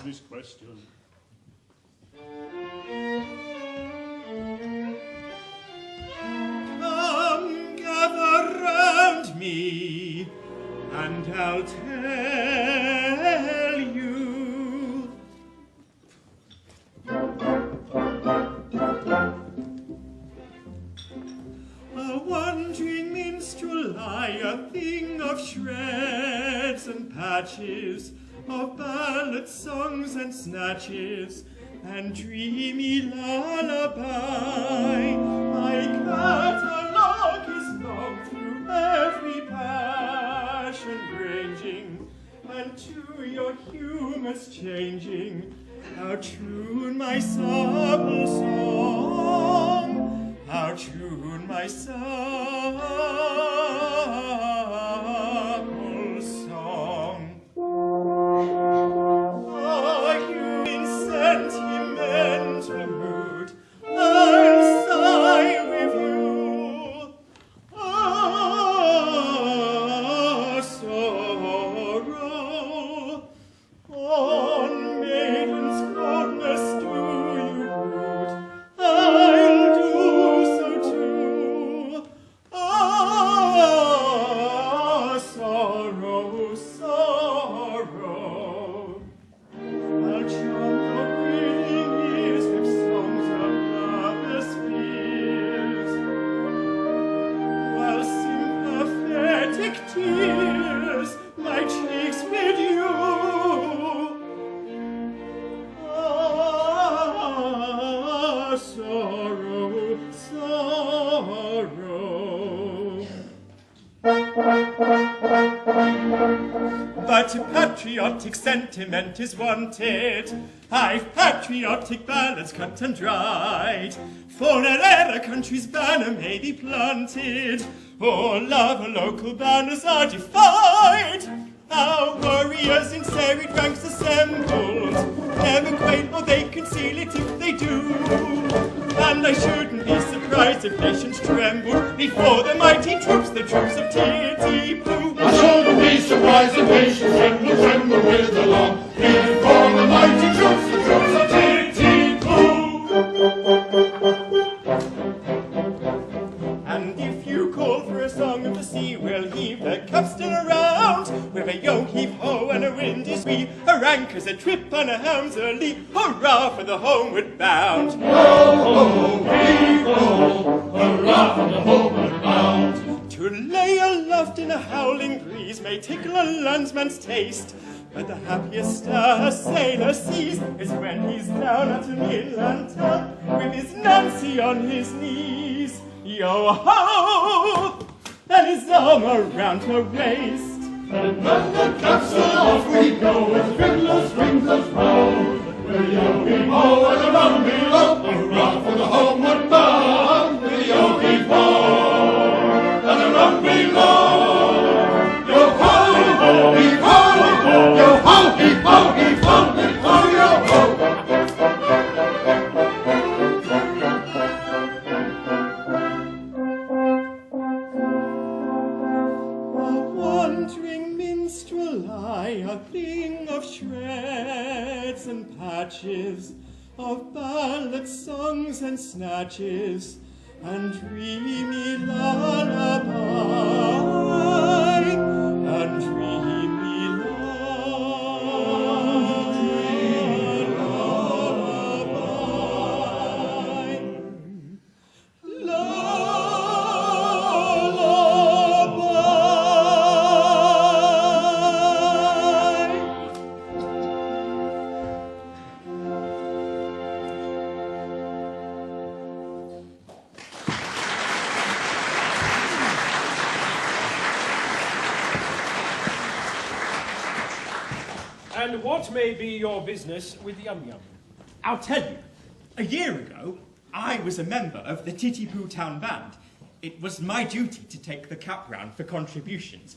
This question. Come, gather round me, and I'll tell you. A wandering minstrel I, a thing of shreds and patches, of ballads, songs, and snatches, and dreamy lullaby. My catalogue is long through every passion ranging, and to your humours changing. How tune my supple song, how tune my supple song. Are you in sentimental mood? I'll sigh with you. But patriotic sentiment is wanted. I've patriotic ballads cut and dried, for ere a country's banner may be planted, all our local banners are defied. Our warriors in serried ranks assembled, never quail or they conceal it if they do. And I shouldn't be surprised if nations tremble before the mighty troops, the troops of Titty-Boo. I shouldn't be surprised if nations tremble with alarm before the mighty troops, the troops of Titty-Boo. And if you call for a song of the sea, we'll heave the capstan around, with a yo-heave-ho and a windy squee, her anchors a trip and her helms a lee, hurrah for the homeward bound. Ho-ho-heave-ho, hurrah for the homeward bound. To lay aloft in a howling breeze may tickle a landsman's taste, but the happiest a sailor sees is when he's down at an inland town with his Nancy on his knees. Yo-ho! And his arm around her waist. And when the capstan off we go, as fiddlers rings us round, with yo-heave-ho and a rum below, hurrah for the homeward bound. With yo-heave-ho and a rum below, yo-ho, heave-ho, yo-ho, heave-ho, heave-ho, heave-ho, yo-ho. A thing of shreds and patches, of ballads, songs and snatches, and dreamy lullaby, and dreamy lullaby. And what may be your business with Yum Yum? I'll tell you. A year ago, I was a member of the Titty-Boo Town Band. It was my duty to take the cap round for contributions.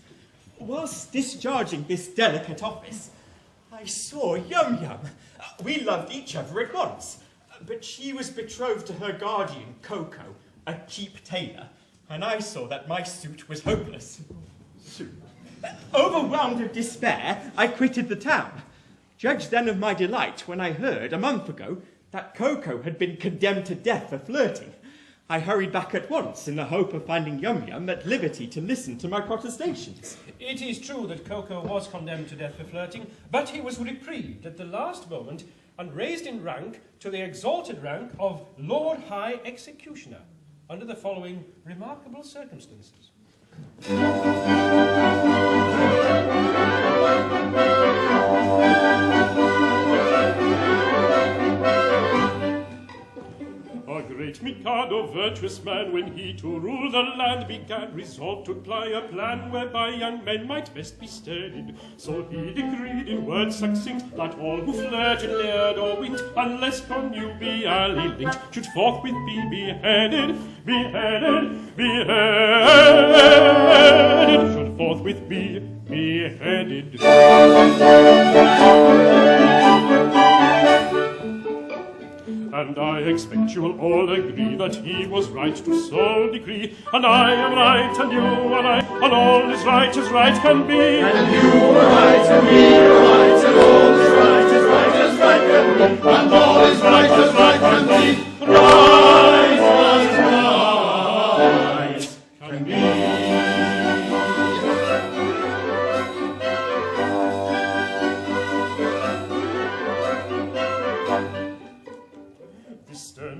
Whilst discharging this delicate office, I saw Yum Yum. We loved each other at once, but she was betrothed to her guardian, Coco, a cheap tailor, and I saw that my suit was hopeless. Overwhelmed with despair, I quitted the town. Judge then of my delight when I heard, a month ago, that Coco had been condemned to death for flirting. I hurried back at once in the hope of finding Yum Yum at liberty to listen to my protestations. It is true that Coco was condemned to death for flirting, but he was reprieved at the last moment and raised in rank to the exalted rank of Lord High Executioner, under the following remarkable circumstances. A great Mikado, virtuous man, when he to rule the land began, resolved to apply a plan whereby young men might best be steadied. So he decreed in words succinct that all who flirted, leered, or winked, unless connubially linked, should forthwith be beheaded, beheaded, beheaded, should forthwith be beheaded. And I expect you'll all agree that he was right to so decree. And I am right, and you and I, and all is right as right can be. And you are right, and we are right, and all is right as right as right can be. And all is right as right can be. Right as right can be.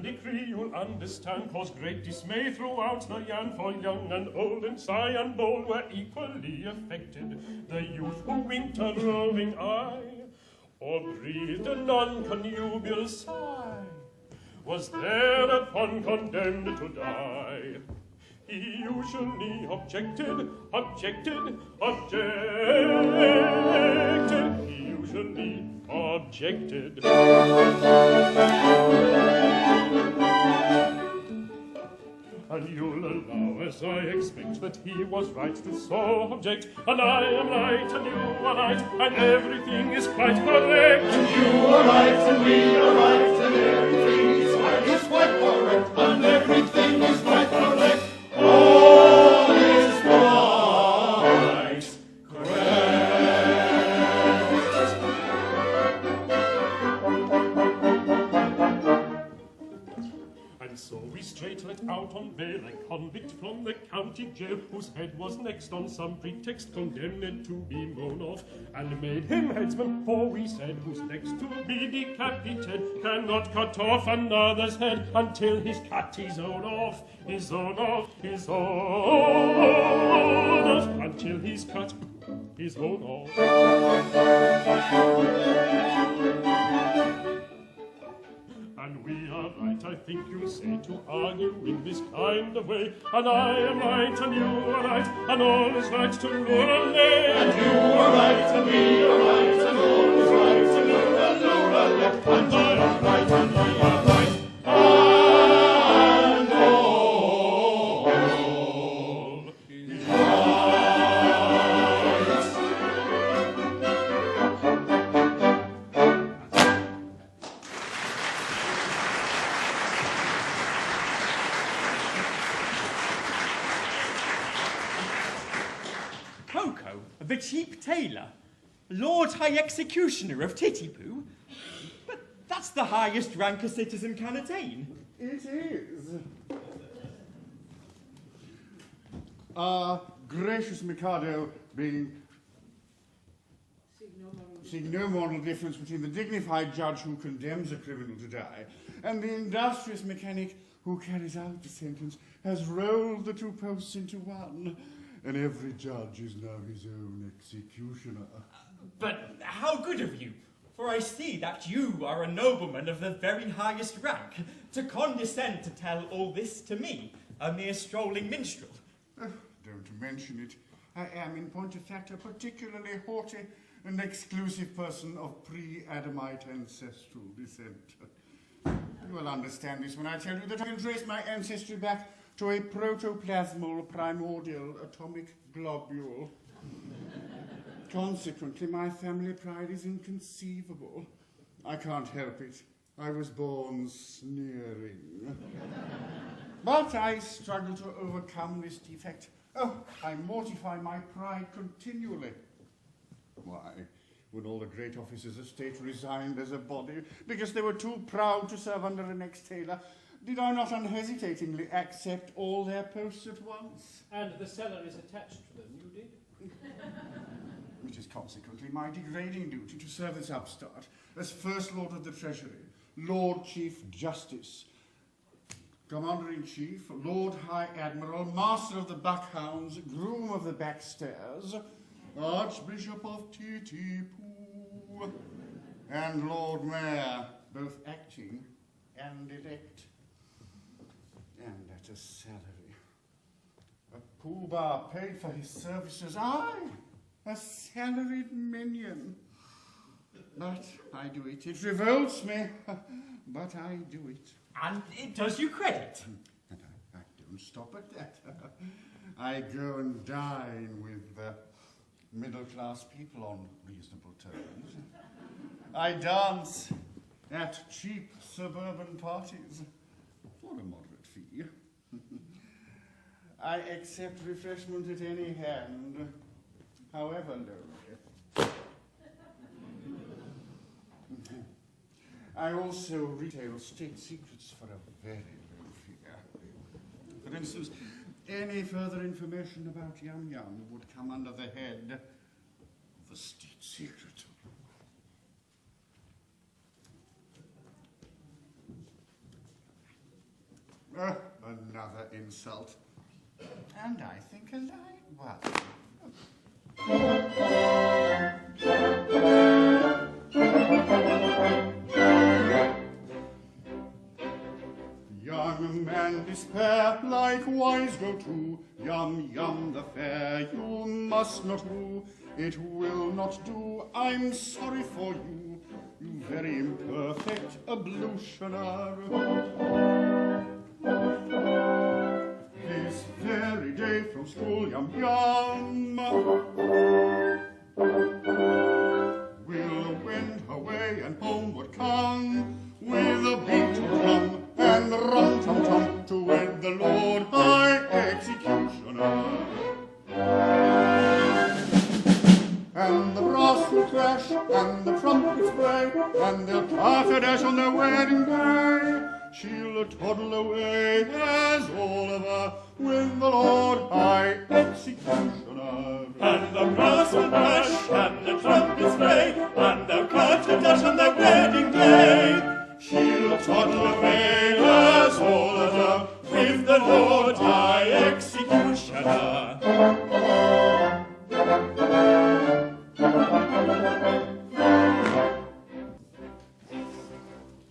Decree you'll understand caused great dismay throughout the land, for young and old and shy and bold were equally affected. The youth who winked a roving eye or breathed a non-connubial sigh was thereupon condemned to die. He usually objected. He usually objected. And you'll allow, as I expect, that he was right to so object. And I am right, and you are right, and everything is quite correct. And you are right, and we are right, and everything is quite correct. And everything is quite correct. All is quite correct. And so we straight let out on bail a convict from the county jail, whose head was next on some pretext condemned to be mown off, and made him headsman, for we said, who's next to be decapitated cannot cut off another's head until he's cut his own off, until he's cut his own off. And we are right, I think you'll say, to argue in this kind of way. And I am right, and you are right, and all is right to lure and lay. And you are right, and we are right, and all is right to lure and lay. And I am right, and we are right, and all is right. Coco, the cheap tailor, Lord High Executioner of Titipu. But that's the highest rank a citizen can attain. It is. Gracious Mikado being seeing no moral difference between the dignified judge who condemns a criminal to die and the industrious mechanic who carries out the sentence, has rolled the two posts into one, and every judge is now his own executioner. But how good of you, for I see that you are a nobleman of the very highest rank, to condescend to tell all this to me, a mere strolling minstrel. Don't mention it. I am, in point of fact, a particularly haughty and exclusive person of pre-Adamite ancestral descent. You will understand this when I tell you that I can trace my ancestry back to a protoplasmal primordial atomic globule. Consequently, my family pride is inconceivable. I can't help it. I was born sneering. But I struggle to overcome this defect. Oh, I mortify my pride continually. Why, when all the great officers of state resigned as a body because they were too proud to serve under an ex-tailor, did I not unhesitatingly accept all their posts at once? And the cellar is attached to them, you did? It is consequently my degrading duty to serve this upstart as First Lord of the Treasury, Lord Chief Justice, Commander-in-Chief, Lord High Admiral, Master of the Buckhounds, Groom of the Backstairs, Archbishop of Titipu, and Lord Mayor, both acting and elect. And at a salary. A poobah paid for his services, I, a salaried minion. But I do it. It revolts me, but I do it. And it does you credit. And I don't stop at that. I go and dine with middle-class people on reasonable terms. I dance at cheap suburban parties for a moderate fee. I accept refreshment at any hand, however lowly. I also retail state secrets for a very low fee. For instance, any further information about Yum Yum would come under the head of the state secret. Another insult. And I think a light one. Young young men despair, likewise go to Yum Yum the fair. You must not woo, it will not do. I'm sorry for you, you very imperfect ablutioner. This very day from school, Yum Yum will wend her way and homeward come, with a beat of drum and rum-tum-tum, to wed the Lord High Executioner. And the brass will crash, and the trumpets play, and they'll clatter-dash on their wedding day. She'll toddle away as Oliver with the Lord High Executioner. And the brass will crash, and the trumpets play, and they'll clatter-dash on their wedding day. She'll toddle away as Oliver with the Lord High Executioner.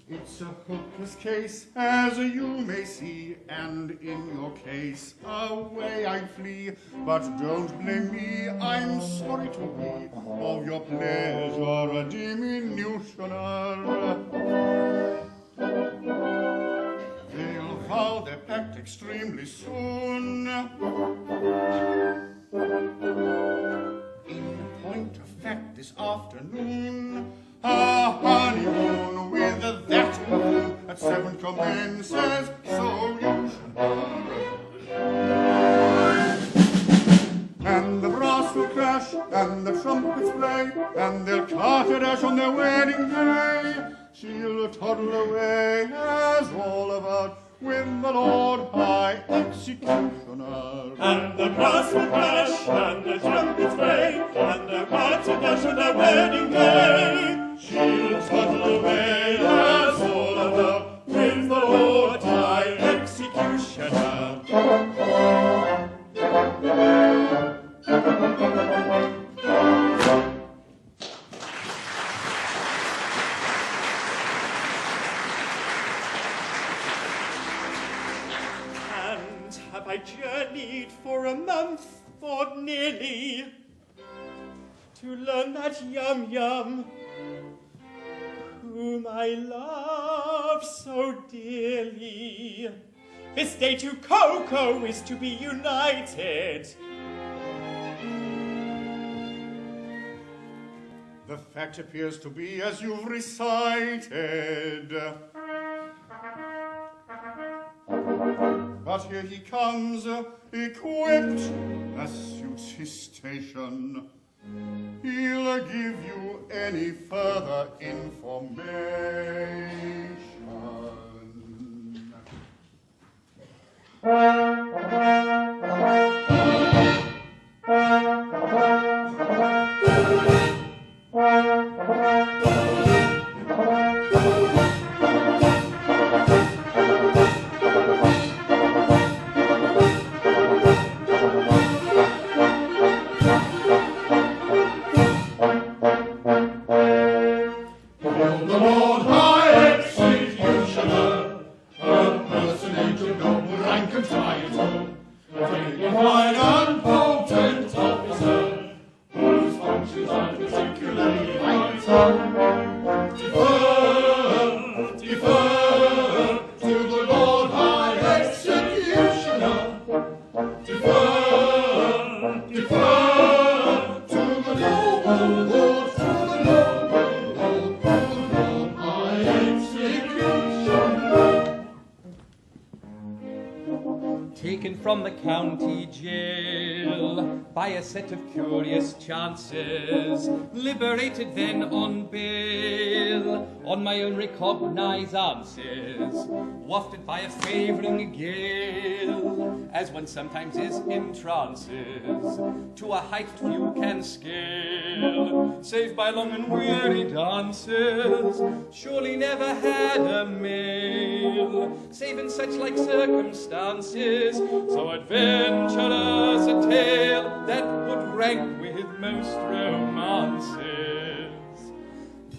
It's a hopeless case, as you may see, and in your case away I flee. But don't blame me, I'm sorry to be of your pleasure a diminutioner. They'll vow their pact extremely soon. In point of fact, this afternoon, a honeymoon with that buffoon at 7 commences, so you should hurry. And the brass will crash, and the trumpets play, and they'll clatter-dash on their wedding day. She'll toddle away as Oliver with the Lord High Executioner. And the brass will crash, and the trumpets play, and they'll clatter-dash on their wedding day. She'll toddle away as Oliver with the Lord High Executioner. And have I journeyed for a month or nearly to learn that Yum Yum, whom I love so dearly, this day to Coco is to be united. The fact appears to be as you've recited. But here he comes, equipped as suits his station. He'll give you any further information. Taken from the county jail by a set of curious chances, liberated then on bail, on my own recognizances, wafted by a favouring gale, as one sometimes is in trances, to a height few can scale, save by long and weary dances, surely never had a mail, save in such like circumstances, so adventurous a tale that would rank with most romances.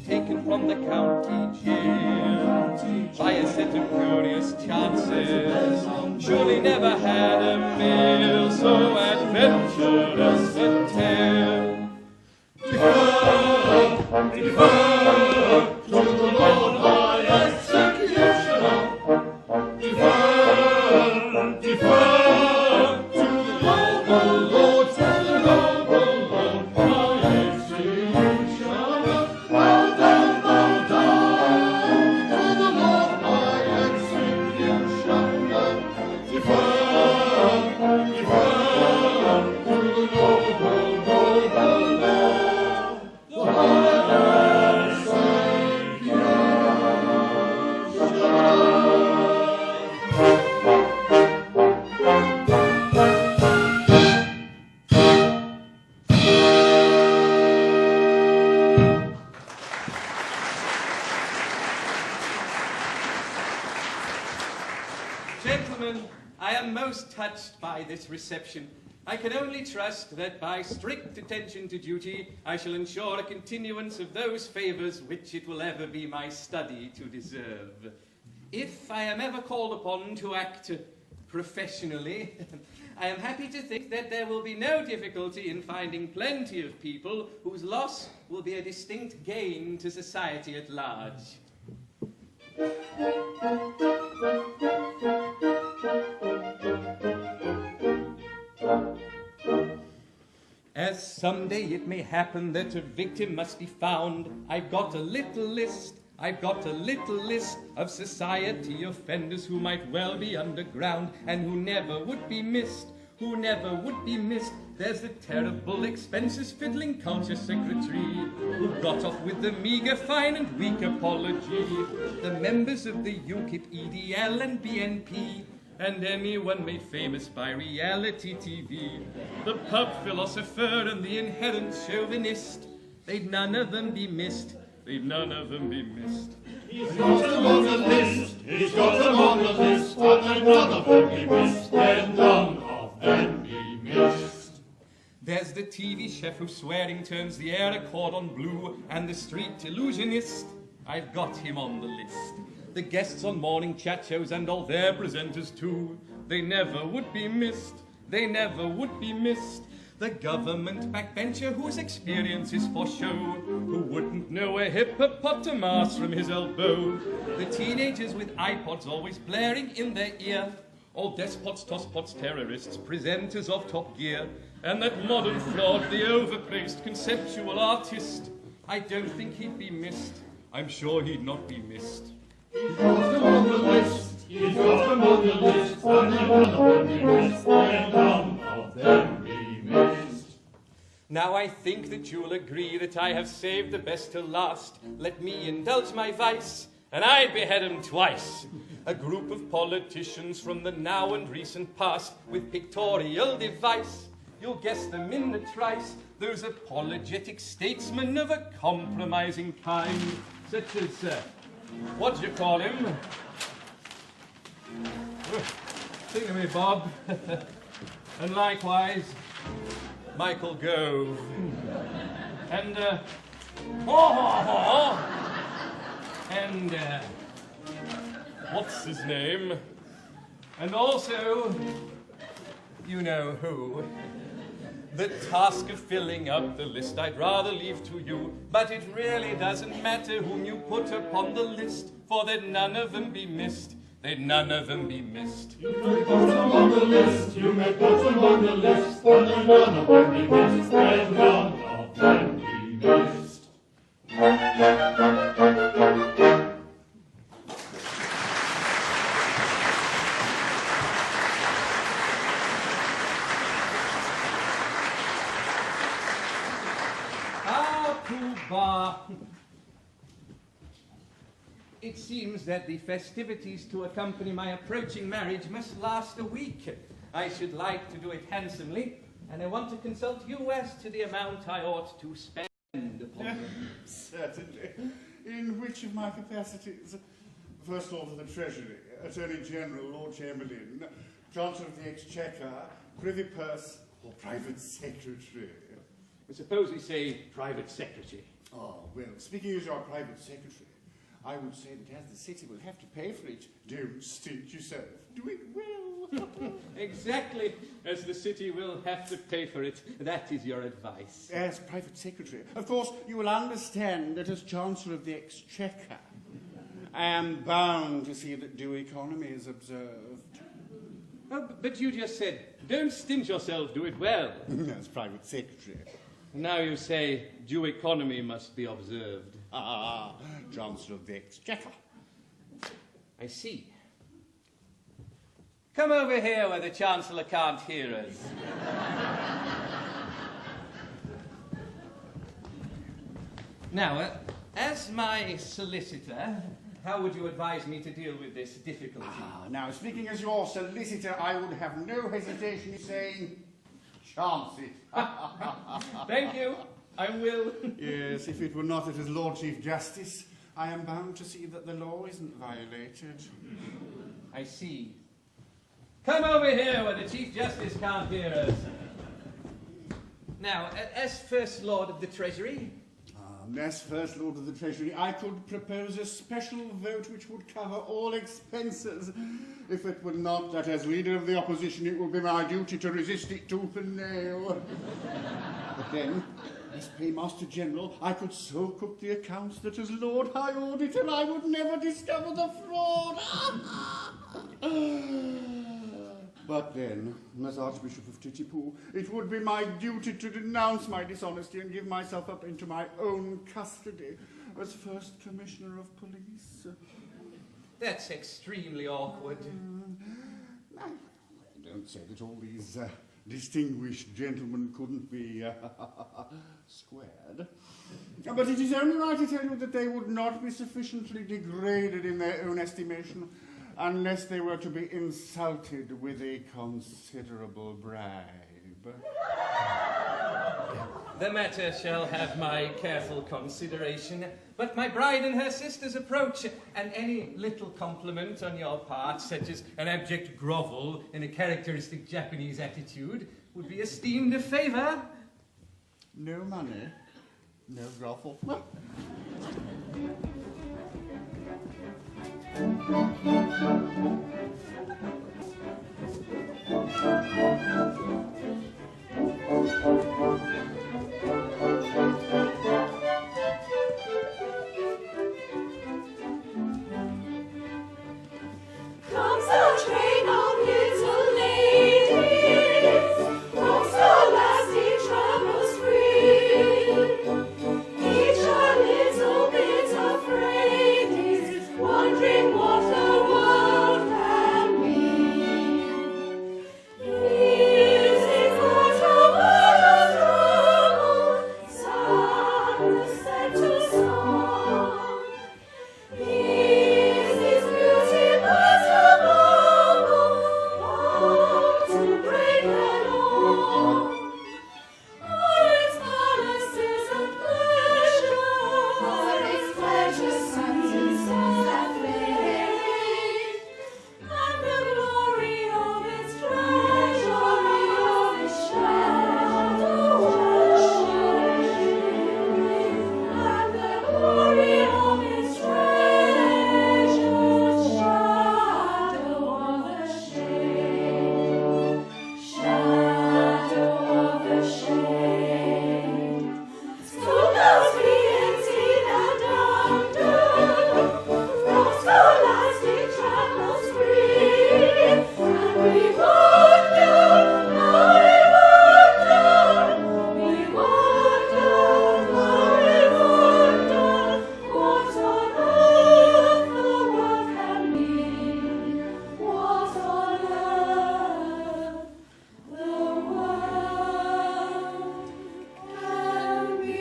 taken from the county jail by a set of curious chances. Surely never had a meal so adventurous a tale. Defer, defer to the Lord High Executioner. Defer, defer to the noble Lord, to the noble Lord High Executioner. Bow down to the Lord High Executioner. Defer, defer to the noble, noble Lord, the High Executioner. Gentlemen, I am most touched by this reception. I can only trust that by strict attention to duty, I shall ensure a continuance of those favours which it will ever be my study to deserve. If I am ever called upon to act professionally, I am happy to think that there will be no difficulty in finding plenty of people whose loss will be a distinct gain to society at large. As someday it may happen that a victim must be found, I've got a little list of society offenders who might well be underground and who never would be missed. There's the terrible expenses fiddling culture secretary who got off with the meagre fine and weak apology. The members of the UKIP, EDL and BNP, and anyone made famous by reality TV. The pub philosopher and the inherent chauvinist, they'd none of them be missed. He's got them on the list, He's got them on the list, and none of them be missed, and none of them be missed. There's the TV chef whose swearing turns the air accord on blue, and the street illusionist, I've got him on the list. The guests on morning chat shows and all their presenters too, they never would be missed. The government backbencher whose experience is for show, who wouldn't know a hippopotamus from his elbow. The teenagers with iPods always blaring in their ear, all despots, tosspots, terrorists, presenters of Top Gear, and that modern fraud, the overpraised conceptual artist. I don't think he'd be missed. I'm sure he'd not be missed. He's got them on the list, and none of them be missed, and none of them be missed. Now I think that you'll agree that I have saved the best till last. Let me indulge my vice, and I'd behead 'em twice. A group of politicians from the now and recent past with pictorial device. You'll guess them in a trice. Those apologetic statesmen of a compromising kind, such as, what do you call him? Think of me, Bob. And likewise, Michael Gove. And, and, what's his name? And also, you know who. The task of filling up the list I'd rather leave to you, but it really doesn't matter whom you put upon the list, for they'd none of them be missed. They'd none of them be missed. You may put them on the list, you may put them on the list, and none of them be missed, and none of them be missed. It seems that the festivities to accompany my approaching marriage must last a week. I should like to do it handsomely, and I want to consult you as to the amount I ought to spend upon them. Certainly. In which of my capacities? First Lord of the Treasury, Attorney General, Lord Chamberlain, Chancellor of the Exchequer, Privy Purse, or Private Secretary? Suppose we say private secretary. Oh, well, speaking as your private secretary, I would say that as the city will have to pay for it, don't stint yourself. Do it well. Exactly, as the city will have to pay for it. That is your advice. As private secretary, of course, you will understand that as Chancellor of the Exchequer, I am bound to see that due economy is observed. Oh, but you just said, don't stint yourself, do it well. As private secretary. Now you say due economy must be observed. Ah, Chancellor of the Exchequer. I see. Come over here where the Chancellor can't hear us. Now, as my solicitor, how would you advise me to deal with this difficulty? Now, speaking as your solicitor, I would have no hesitation in saying, chance it. Thank you. I will. Yes, if it were not that as Lord Chief Justice, I am bound to see that the law isn't violated. I see. Come over here where the Chief Justice can't hear us. Now, as First Lord of the Treasury... As First Lord of the Treasury, I could propose a special vote which would cover all expenses. If it were not that as Leader of the Opposition it would be my duty to resist it tooth and nail. But then, as Paymaster General, I could so cook the accounts that as Lord High Auditor I would never discover the fraud. But then, as Archbishop of Titipu, it would be my duty to denounce my dishonesty and give myself up into my own custody as First Commissioner of Police. That's extremely awkward. I don't say that all these distinguished gentlemen couldn't be squared. But it is only right to tell you that they would not be sufficiently degraded in their own estimation unless they were to be insulted with a considerable bribe. The matter shall have my careful consideration, but my bride and her sisters approach, and any little compliment on your part, such as an abject grovel in a characteristic Japanese attitude, would be esteemed a favour. No money, no grovel. Comes a train of little ladies, from scholastic travels free. Each a little bit afraid is, wondering what the world can be. Is it not a world of trouble, sadness set to song? Is its beauty but a bubble, bound to break along? Are its palaces and pleasures, are its pleasures sunsets that fade, and the glory of its treasure, its shadow of shame, and the glory of its treasure, shadow of a shame, shadow of a shame. Schoolbells ring and under, from scholastic travels free, and we wonder, we wonder, what on earth the world can be, what on earth the world can be.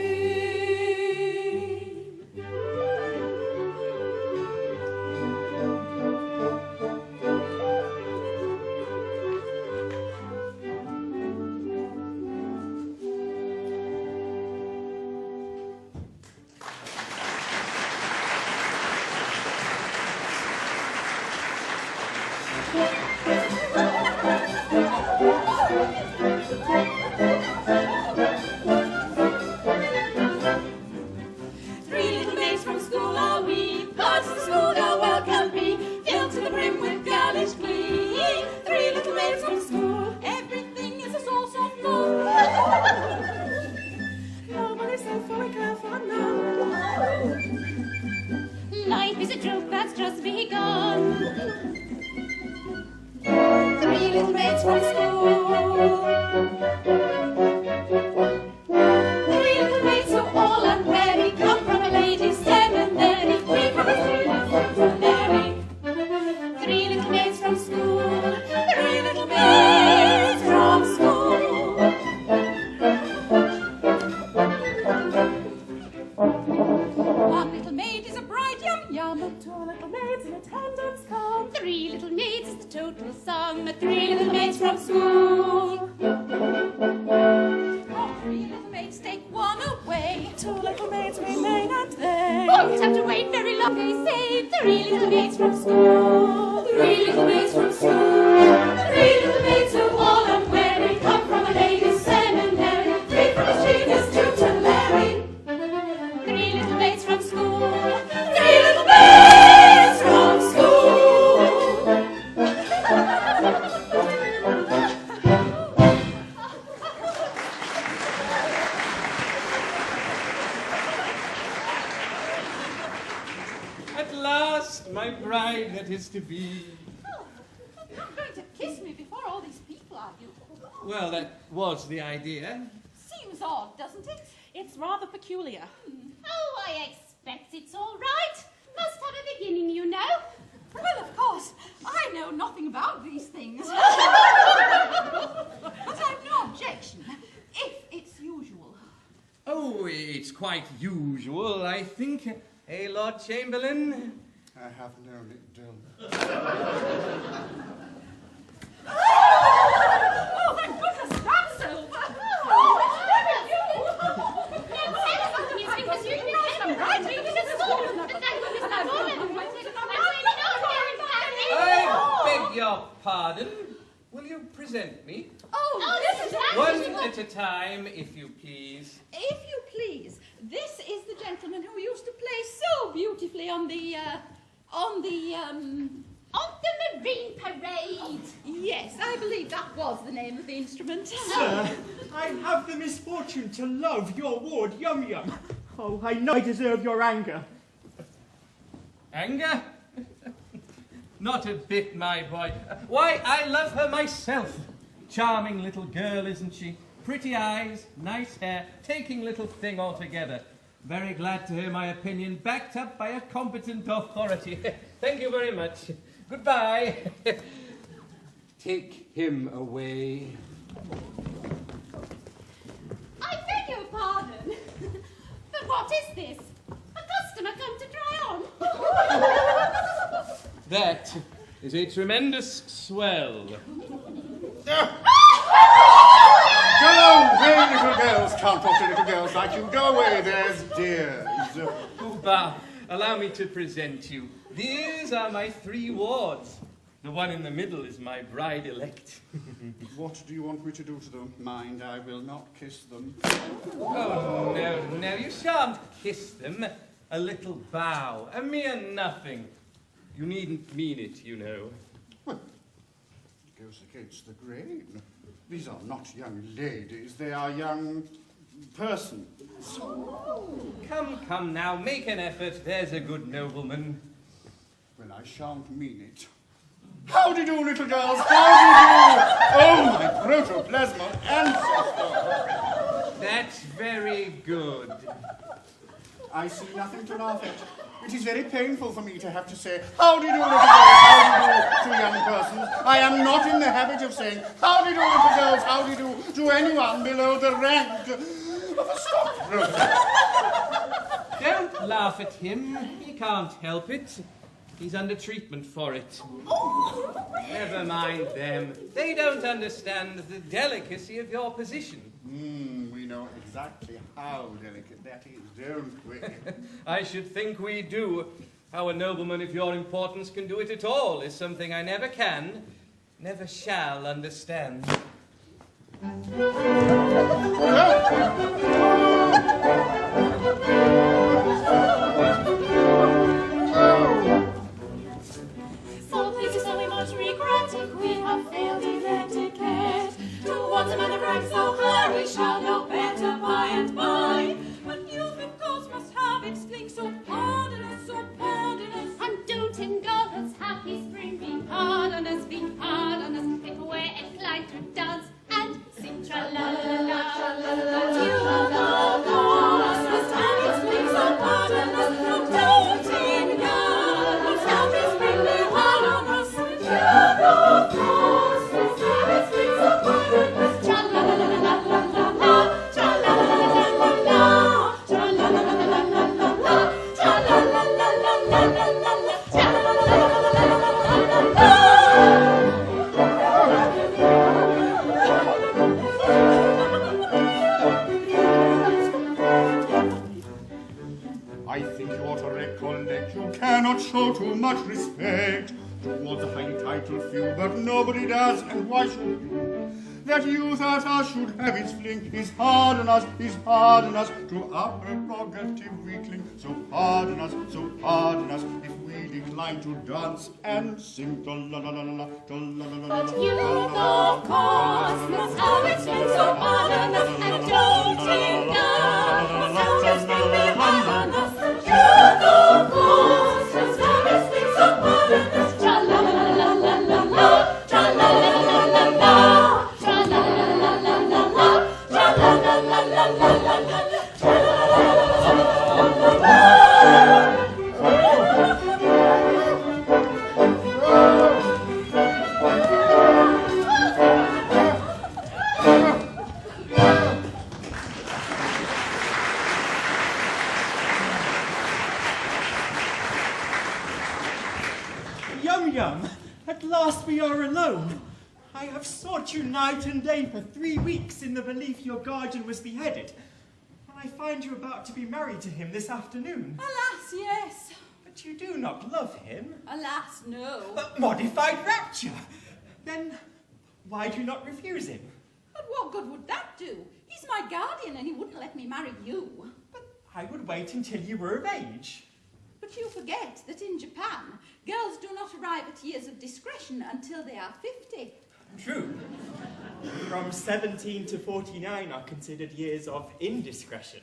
resolutely sung the three little maids from school. Oh, three little maids take one away. Two little maids remain and they won't have to wait very long, they say. Three little maids from school. Three little maids from school. Three little maids who all unwary come from a ladies' seminary. Three from a genius to Tulare. Three little maids from school. Three little maids from school. At last, my bride that is to be. Oh, you're not going to kiss me before all these people, are you? Well, that was the idea. Seems odd, doesn't it? It's rather peculiar. Oh, I expect it's all right. Must have a beginning, you know. Well, of course, I know nothing about these things. But I've no objection, if it's usual. Oh, it's quite usual, I think. Eh, Lord Chamberlain? I have known it done. Oh, thank goodness that's over. I beg your pardon. Will you present me? Oh, this is One at a time, if you please. If you please, this is the gentleman who used to play so beautifully on the Marine Parade. Yes, I believe that was the name of the instrument. Sir, I have the misfortune to love your ward, Yum Yum. Oh, I know I deserve your anger. Anger? Not a bit, my boy. Why, I love her myself. Charming little girl, isn't she? Pretty eyes, nice hair, taking little thing altogether. Very glad to hear my opinion backed up by a competent authority. Thank you very much. Goodbye. Take him away. I beg your pardon, but what is this? A customer come to try on? That is a tremendous swell. Go away, little girls. Can't talk to little girls like you. Go away, there's dears. Bah, allow me to present you. These are my 3 wards. The one in the middle is my bride-elect. What do you want me to do to them? Mind, I will not kiss them. Oh, no, you shan't kiss them. A little bow, a mere nothing. You needn't mean it, you know. Well, it goes against the grain. These are not young ladies, they are young persons. Come now, make an effort. There's a good nobleman. Well, I shan't mean it. How do you do, little girls? How do you do? Oh, my protoplasma ancestor. That's very good. I see nothing to laugh at. It is very painful for me to have to say, how do you do, little girls? How do you do to young persons? I am not in the habit of saying, how do you do, little girls? How do you do to anyone below the rank of a stockbroker? Don't laugh at him. He can't help it. He's under treatment for it. Never mind them. They don't understand the delicacy of your position. We know exactly how delicate that is, don't we? I should think we do. How a nobleman of your importance can do it at all is something I never can, never shall understand. So please, so we must regret if we have failed in etiquette. Towards another rank so high, we shall know better by and by. But youth, of course, must have its things, so pardon us, so pardon us. And don't indulge us, happy spring, be pardon us, if we're inclined to dance and sing tra-la-la-la, tra-la-la-la. But you, of course, must have its things, so pardon us. Don't indulge us, happy spring, be pardon us. You, of course, must have its things, so pardon us. Tra-la-la-la-la-la-la, tra-la-la-la-la-la. show too much respect towards the high titled few, but nobody does, and why should you? That youth at us should have its fling is hard on us, to our prerogative weakling. So pardon us, if we decline to dance and sing. But you, of course, must always fling, so pardon us, and don't sing down. Must always fling behind us. You, of course, must always fling, so pardon us. Tra-la-la-la-la-la-la, tra-la-la-la-la-la. Yum, at last we are alone. I have sought you night and day for 3 weeks in the belief your guardian was beheaded. And I find you about to be married to him this afternoon. Alas, yes. But you do not love him. Alas, no. Modified rapture. Then why do you not refuse him? But what good would that do? He's my guardian and he wouldn't let me marry you. But I would wait until you were of age. But you forget that in Japan, girls do not arrive at years of discretion until they are 50. True. From 17 to 49 are considered years of indiscretion.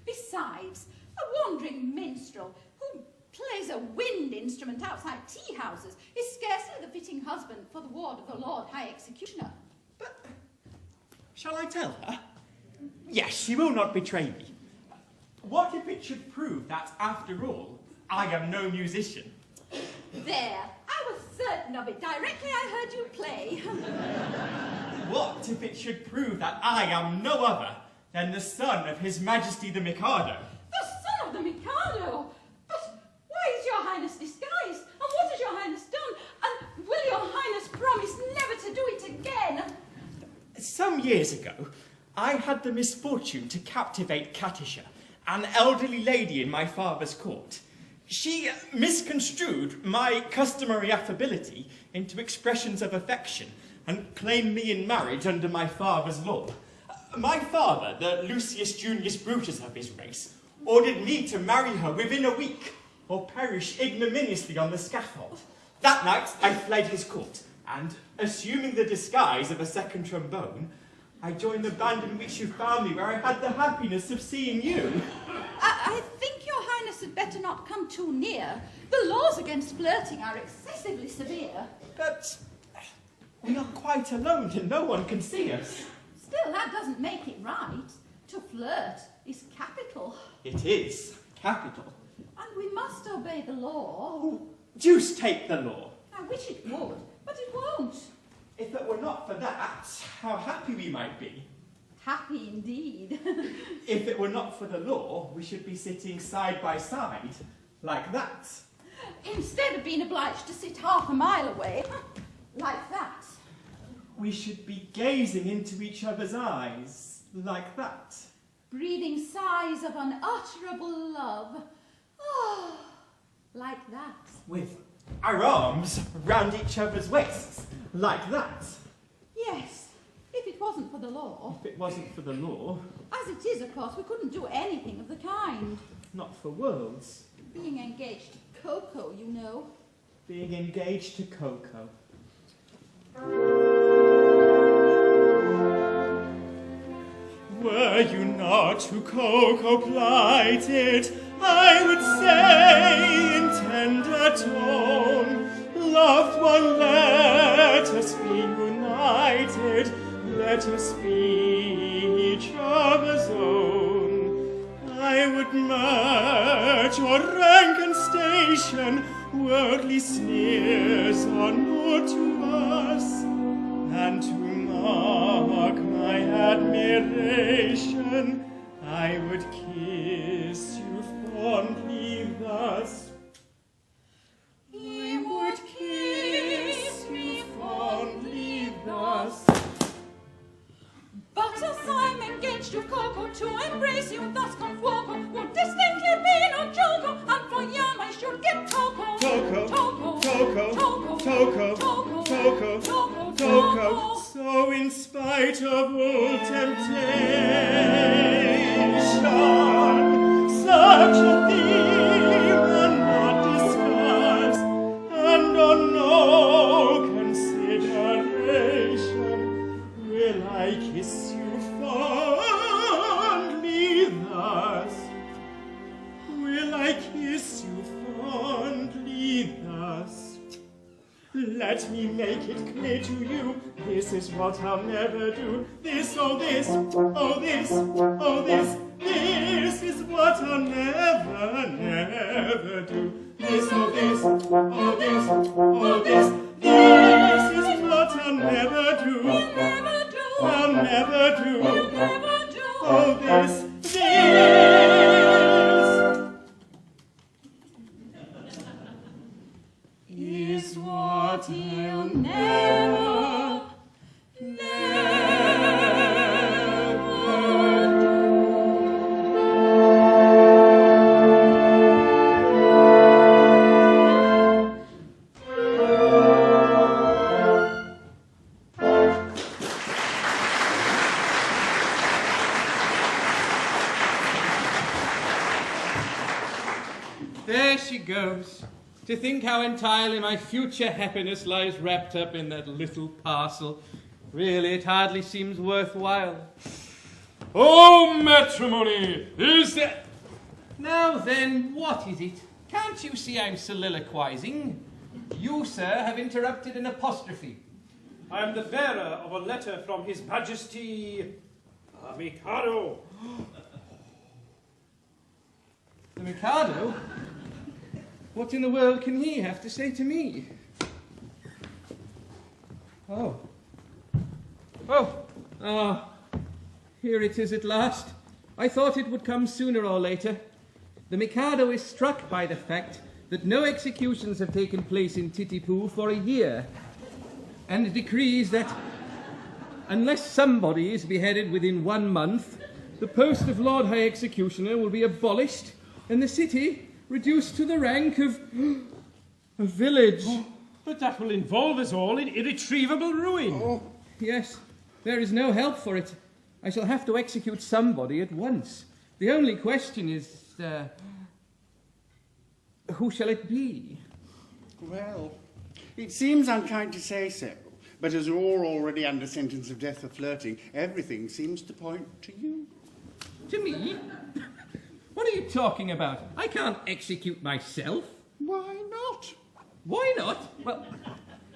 Besides, a wandering minstrel who plays a wind instrument outside tea houses is scarcely the fitting husband for the ward of the Lord High Executioner. But shall I tell her? Yes, she will not betray me. What if it should prove that, after all, I am no musician? There, I was certain of it directly I heard you play. What if it should prove that I am no other than the son of His Majesty the Mikado? The son of the Mikado? But why is your Highness disguised? And what has your Highness done? And will your Highness promise never to do it again? Some years ago, I had the misfortune to captivate Katisha, an elderly lady in my father's court. She misconstrued my customary affability into expressions of affection and claimed me in marriage under my father's law. My father, the Lucius Junius Brutus of his race, ordered me to marry her within a week or perish ignominiously on the scaffold. That night, I fled his court and, assuming the disguise of a second trombone, I joined the band in which you found me, where I had the happiness of seeing you. I think your Highness had better not come too near. The laws against flirting are excessively severe. But we are quite alone and no one can see us. Still, that doesn't make it right. To flirt is capital. It is capital. And we must obey the law. Oh, deuce take the law. I wish it would, but it won't. If it were not for that, how happy we might be. Happy indeed. If it were not for the law, we should be sitting side by side, like that. Instead of being obliged to sit half a mile away, like that. We should be gazing into each other's eyes, like that. Breathing sighs of unutterable love. Oh, like that. With our arms round each other's waists, like that. Yes, if it wasn't for the law. If it wasn't for the law. As it is, of course, we couldn't do anything of the kind. Not for worlds. Being engaged to Coco, you know. Being engaged to Coco. Were you not to Coco plighted, I would say in tender tone, loved one, let us be united, let us be each other's own. I would merge your rank and station, worldly sneers are naught to us, and to mark my admiration, I would kiss you fondly thus. He would kiss me fondly thus. But as I'm engaged to Coco, to embrace you thus con fuoco would distinctly be no joke, and for yam I should get Coco Coco, Coco, Coco. So in spite of all temptation, such a demon not disguise, and on no consideration will I kiss you fondly thus. Will I kiss you fondly thus? Let me make it clear to you, this is what I'll never do. This, oh this, oh this, oh this, this is what I'll never, never do. This, oh this, oh this, oh this, this is what I'll never do. I'll never do. Oh this, is what I'll never, There she goes. To think how entirely my future happiness lies wrapped up in that little parcel. Really, it hardly seems worthwhile. Oh, matrimony! Is there... Now then, what is it? Can't you see I'm soliloquizing? You, sir, have interrupted an apostrophe. I am the bearer of a letter from His Majesty, Mikado. The Mikado? What in the world can he have to say to me? Oh. Here it is at last. I thought it would come sooner or later. The Mikado is struck by the fact that no executions have taken place in Titipu for a year, and decrees that unless somebody is beheaded within 1 month, the post of Lord High Executioner will be abolished, and the city reduced to the rank of a village. Oh, but that will involve us all in irretrievable ruin. Oh, yes, there is no help for it. I shall have to execute somebody at once. The only question is, who shall it be? Well, it seems unkind to say so, but as you're already under sentence of death for flirting, everything seems to point to you. To me? What are you talking about? I can't execute myself. Why not? Why not? Well,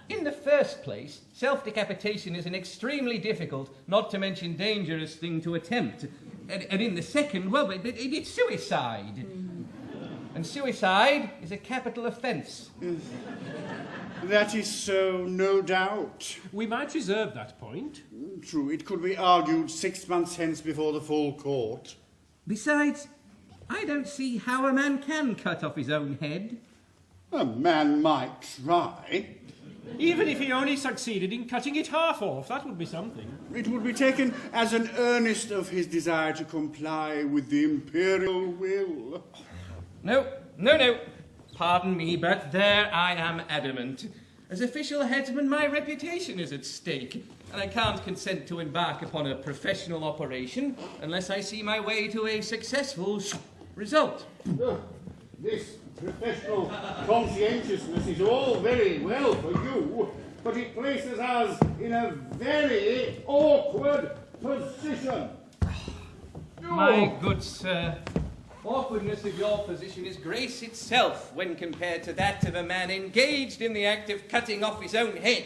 in the first place, self-decapitation is an extremely difficult, not to mention dangerous thing to attempt. And in the second, well, it's suicide. And suicide is a capital offence. That is so, no doubt. We might reserve that point. True, it could be argued 6 months hence before the full court. Besides, I don't see how a man can cut off his own head. A man might try. Even if he only succeeded in cutting it half off, that would be something. It would be taken as an earnest of his desire to comply with the imperial will. No. Pardon me, but there I am adamant. As official headsman, my reputation is at stake, and I can't consent to embark upon a professional operation unless I see my way to a successful result. This professional conscientiousness is all very well for you, but it places us in a very awkward position. My good sir, awkwardness of your position is grace itself when compared to that of a man engaged in the act of cutting off his own head.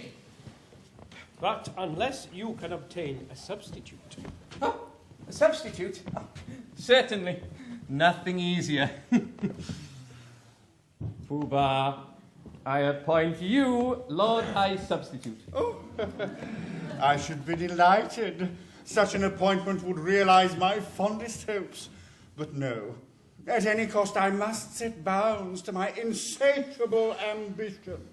But unless you can obtain a substitute. Oh, a substitute? Oh, certainly. Nothing easier. Pooh-Bah, I appoint you Lord High Substitute. Oh, I should be delighted. Such an appointment would realize my fondest hopes. But no, at any cost I must set bounds to my insatiable ambition.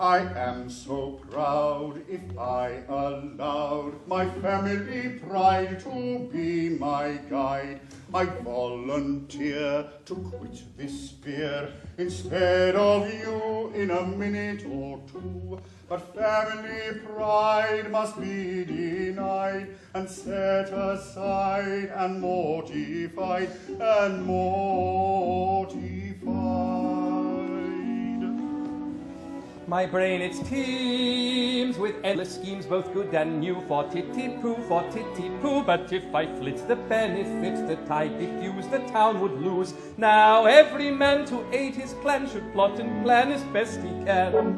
I am so proud if I allowed my family pride to be my guide. I volunteer to quit this sphere instead of you in a minute or two. But family pride must be denied and set aside and mortified and mortified. My brain it teems with endless schemes, both good and new, for titty-poo. But if I flit the benefits that I diffuse, the town would lose. Now every man to aid his clan should plot and plan as best he can.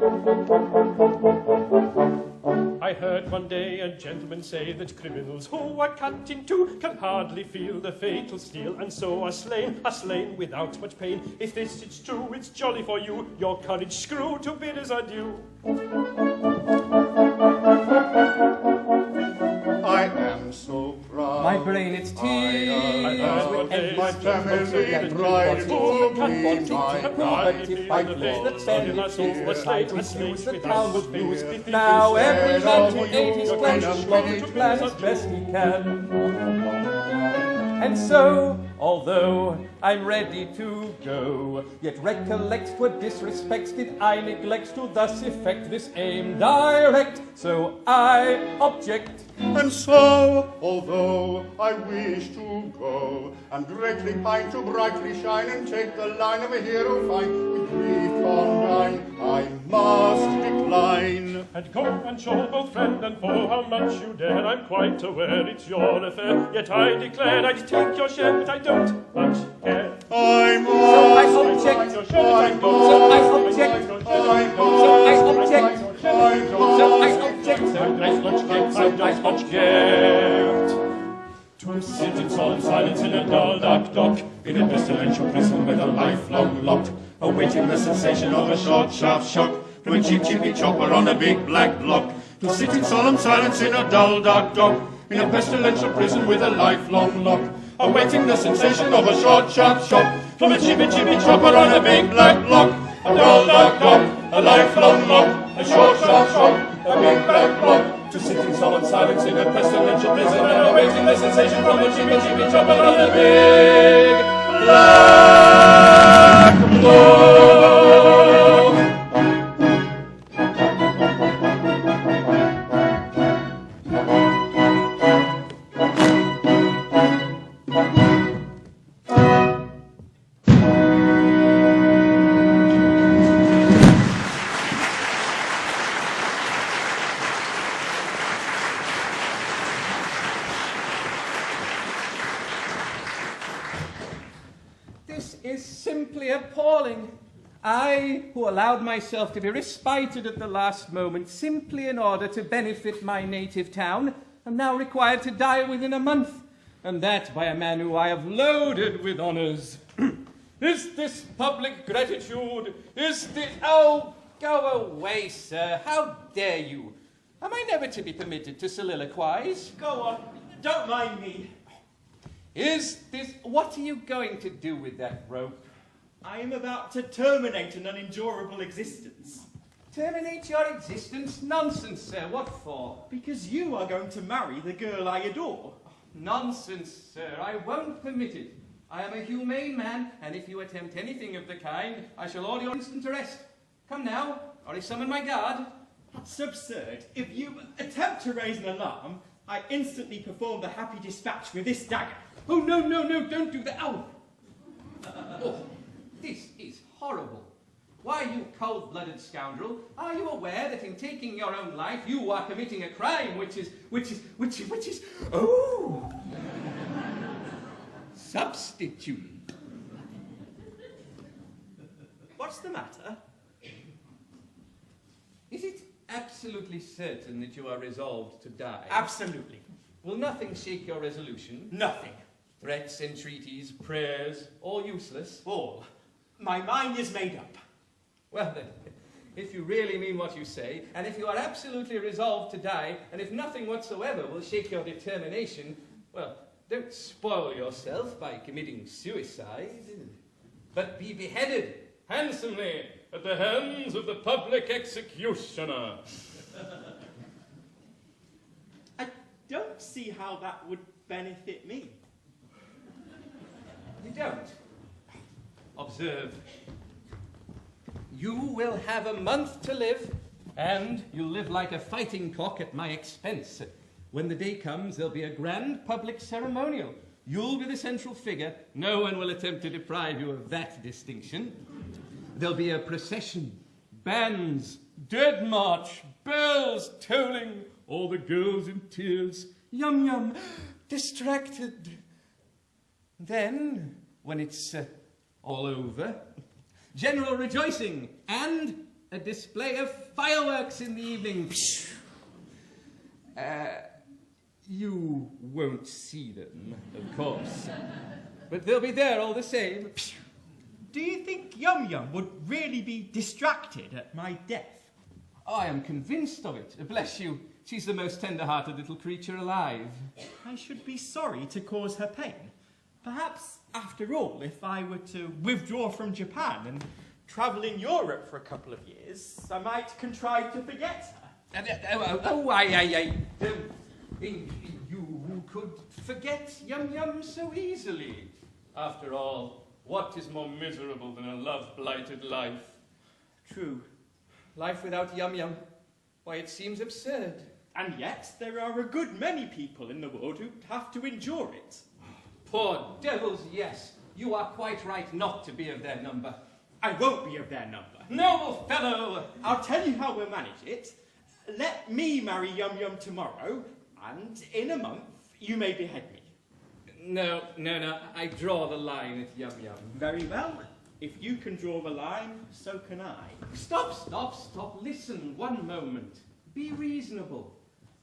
I heard one day a gentleman say that criminals who are cut in two can hardly feel the fatal steel, and so are slain without much pain. If this is true, it's jolly for you. Your courage screw to bid us adieu. I am so proud. My brain it teems with endless my family pride will be my But pride. if I flit the benefits that I diffuse, the town would lose. Now Now every man to aid his clan should plot and plan as best he can. And so, although I'm ready to go, yet recollect what disrespects did I neglect to thus effect this aim direct. So I object. And so, although I wish to go, and greatly pine to brightly shine and take the line of a hero fine, with grief combined, I must decline. And go and show both friend and foe how much you dare. I'm quite aware it's your affair, yet I declared I'd take your share, but I don't much care. I must, So I object. Your share, but I don't. So I object. Your So share, I object. I So I object. So I object. To sit in solemn silence in a dull dark dock, in a pestilential prison with a lifelong lock, awaiting the sensation of a short, sharp shock from a cheap chippy chopper on a big black block. To sit in solemn silence in a dull dark dock, in a pestilential prison with a lifelong lock, awaiting the sensation of a short, sharp shock from a chippy chopper on a big black block. A dull dark dock, a lifelong lock, a short, sharp shock, a big black block. To sit in solemn silence in a pestilential prison and awaiting the sensation from a chippy chopper on a big black block. This is simply appalling. I, who allowed myself to be respited at the last moment simply in order to benefit my native town, am now required to die within a month, and that by a man who I have loaded with honours. Is this public gratitude? Is this... Oh, go away, sir. How dare you? Am I never to be permitted to soliloquize? Go on, don't mind me. Is this... What are you going to do with that rope? I am about to terminate an unendurable existence. Terminate your existence? Nonsense, sir. What for? Because you are going to marry the girl I adore. Nonsense, sir. I won't permit it. I am a humane man, and if you attempt anything of the kind, I shall order your instant arrest. Come now, or I summon my guard. That's absurd. If you attempt to raise an alarm, I instantly perform the happy dispatch with this dagger. Oh, no, don't do that. Oh. Oh, this is horrible. Why, you cold-blooded scoundrel, are you aware that in taking your own life, you are committing a crime which is, oh, substitute. What's the matter? Is it absolutely certain that you are resolved to die? Absolutely. Will nothing shake your resolution? Nothing. Threats, entreaties, prayers, all useless? All. My mind is made up. Well then, if you really mean what you say, and if you are absolutely resolved to die, and if nothing whatsoever will shake your determination, well, don't spoil yourself by committing suicide, but be beheaded handsomely at the hands of the public executioner. I don't see how that would benefit me. You don't. Observe. You will have a month to live, and you'll live like a fighting cock at my expense. When the day comes, there'll be a grand public ceremonial. You'll be the central figure. No one will attempt to deprive you of that distinction. There'll be a procession, bands, dead march, bells tolling, all the girls in tears, yum, distracted. Then, when it's all over, general rejoicing and a display of fireworks in the evening. You won't see them, of course, but they'll be there all the same. Do you think Yum Yum would really be distracted at my death? I am convinced of it. Bless you. She's the most tender-hearted little creature alive. I should be sorry to cause her pain. Perhaps, after all, if I were to withdraw from Japan and travel in Europe for a couple of years, I might contrive to forget her. I don't think you could forget Yum Yum so easily. After all, what is more miserable than a love-blighted life? True. Life without Yum Yum? Why, it seems absurd. And yet, there are a good many people in the world who have to endure it. Poor devils, yes. You are quite right not to be of their number. I won't be of their number. Noble fellow! I'll tell you how we'll manage it. Let me marry Yum Yum tomorrow, and in a month, you may behead me. No. I draw the line at Yum Yum. Very well. If you can draw the line, so can I. Stop. Listen, one moment. Be reasonable.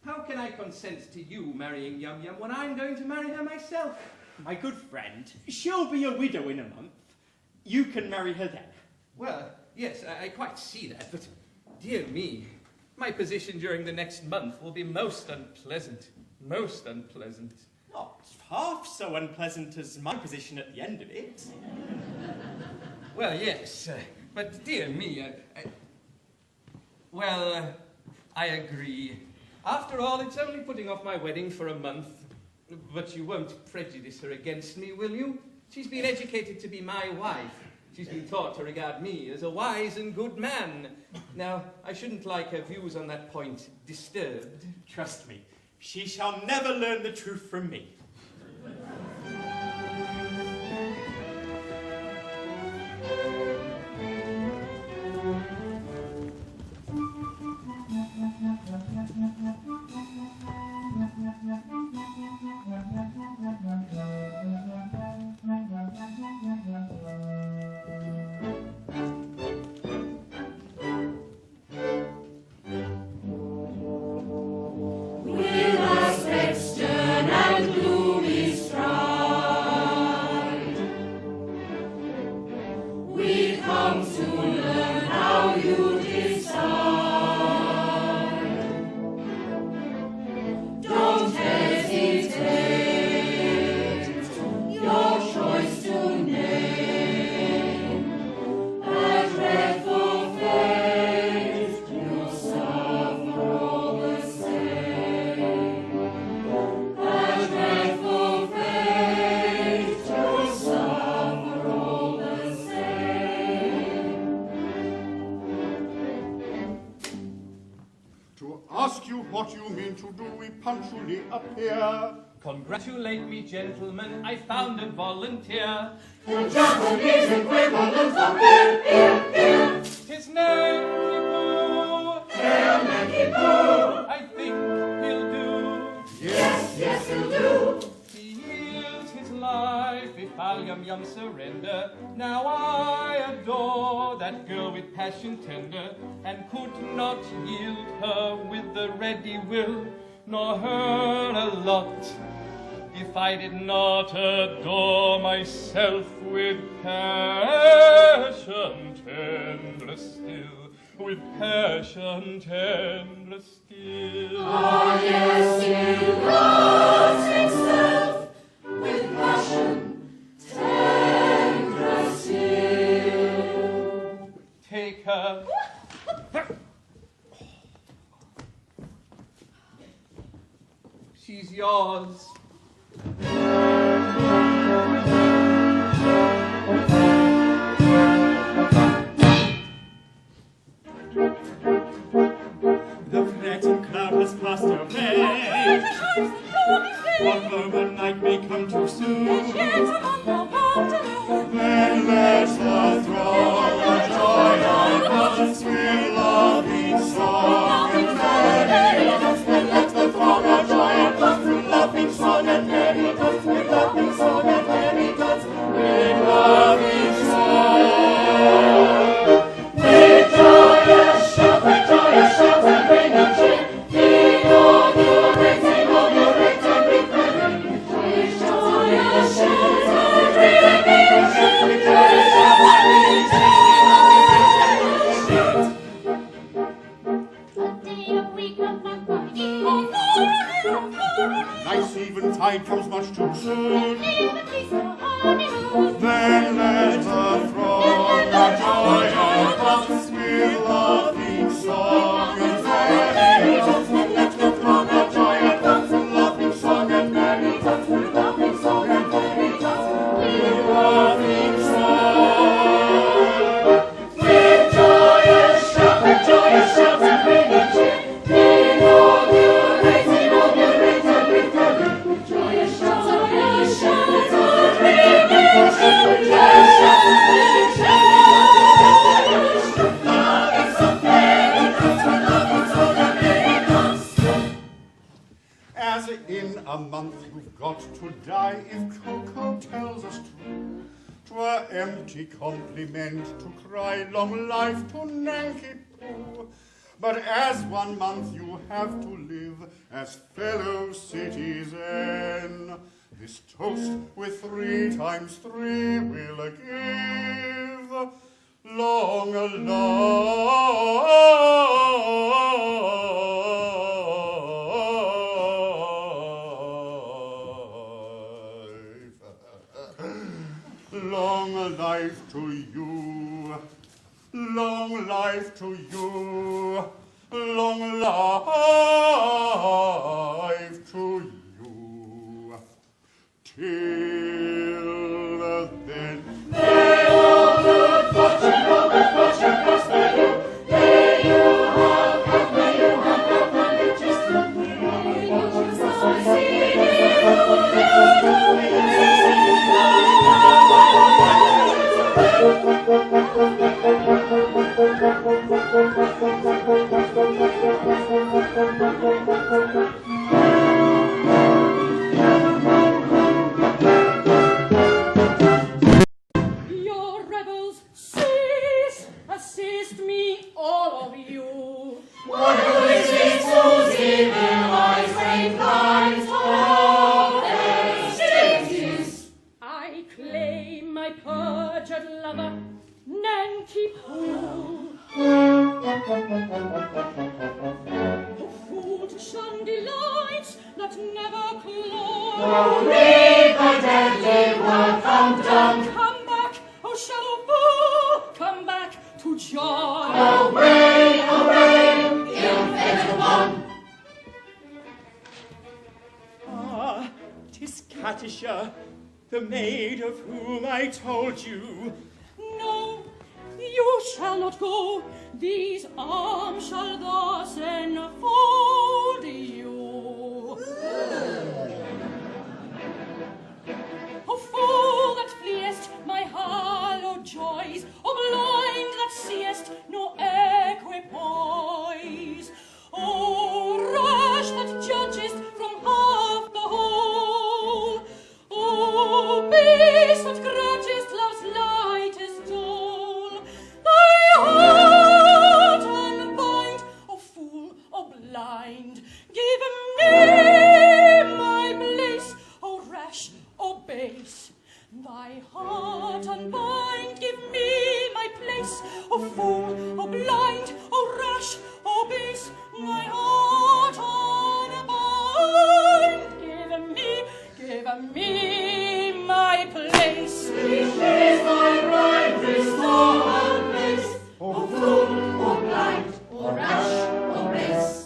How can I consent to you marrying Yum Yum when I'm going to marry her myself? My good friend, she'll be a widow in a month. You can marry her then. Well, yes, I quite see that, but dear me, my position during the next month will be most unpleasant. Most unpleasant. Not half so unpleasant as my position at the end of it. Well, yes, but dear me, I agree. After all, it's only putting off my wedding for a month. But you won't prejudice her against me, will you? She's been educated to be my wife. She's been taught to regard me as a wise and good man. Now, I shouldn't like her views on that point disturbed. Trust me, she shall never learn the truth from me. Punctually appear. Congratulate me, gentlemen, I found a volunteer. The Japanese equivalent of here. His name, Kipu. I think he'll do. Yes, he'll do. He yields his life if I'll Yum Yum surrender. Now I adore that girl with passion tender, and could not yield her with the ready will, nor her a lot, if I did not adore myself with passion tender still, with passion tender still. Ah, yes, he loves himself with passion tender still. Take her. She's yours. night comes much too soon. In the peaceful honeymoon. Then let the throng our joyous dance with laughing song and merry dance. Then let the throng our joyous dance with laughing song and merry dance. With laughing song and merry dance. With laughing song. With joyous shout and ringing cheer. In all good race, in all good race, and victory. Joyous shouts and ringing shouts and ringing cheer. Joyous shouts and ringing cheer. Laughing song, merry dance, with laughing song and merry dance. As in a month you've got to die, if Coco tells us true, 'twere empty compliment to cry long life to Nanky Poo. But as 1 month you have to live as fellow citizen, this toast with 3 times 3 will give long life to you, long life to you, long life to you, till then. May all good fortune prosper you, may you have health, may you have health and riches, may you succeed in all you do. Your rebels, cease, assist me, all of you. What is it whose evil eyes rain light on their cities? I claim my perjured lover, Nanky Poo. A fool to shun delights that never close. Oh, read the deadly word from John. Come back, oh shadow fool, come back to John. Away, away, ill-fated one. Ah, 'tis Katisha, the maid of whom I told you. No, you shall not go. These arms shall thus enfold you. O fool that fleest my hallowed joys, O blind that seest no equipoise, O rash that judgest from half the whole, O beast that grudgest love's lightest dole, thy heart unbind, O fool, O blind, give me my place, O rash, O base. Thy heart unbind, give me my place, O fool, O blind, O rash, O base. Thy heart unbind, give me my place. Each is thy bride, restore her face. O fool, O blind, O rash, O base.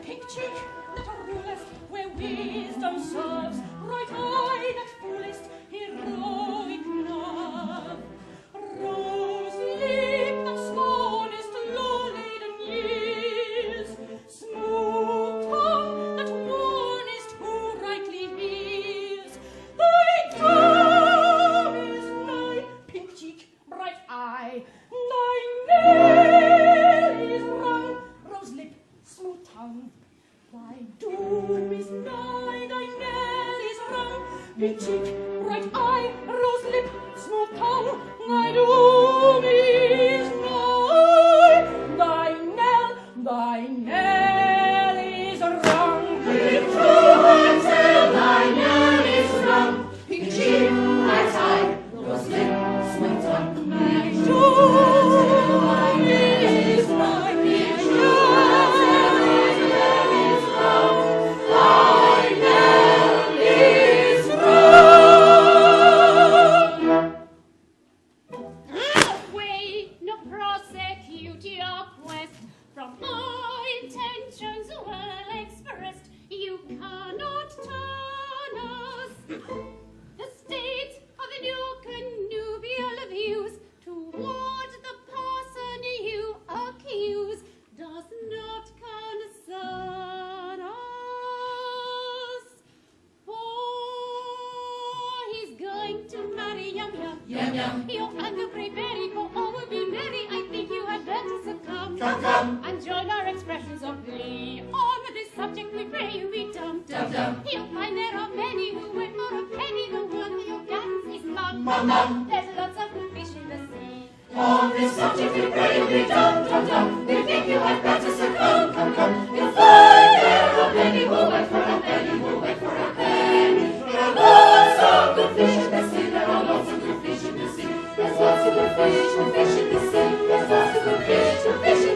Pink cheek that ruleth where wisdom serves, right eye that foolest heroic nerve, rose lip that scornest low-laden years, smooth tongue that warnest who rightly hears. Thy time is nigh, pink cheek, bright eye, thy nail is rung, rose lip, smooth tongue. Thy doom is nigh, thy knell is rung, pink cheek, bright eye, rose lip, smooth tongue. Thy doom is nigh, thy knell is rung. With true heart till thy knell is rung. Pink cheek, bright eye, rose lip, smooth tongue. Thy doom is nigh, Pink cheek, bright eye, rose lip, smooth tongue. Thy knell Mikado and the great Perico all will be merry. I think you had better succumb. Come. And join our expressions of glee. On this subject we pray you be dumb. You'll find there are many who wait for a penny. The one you'll get is mum. There's lots of good fish in the sea. On this subject we pray you be dumb. We think you had better succumb. Come. You'll find there are many who wait for a penny, who wait for a penny. There are lots of good fish in the sea. There are lots of good fish in the sea. There's lots of good fish in the sea. There's lots of good fish in the sea,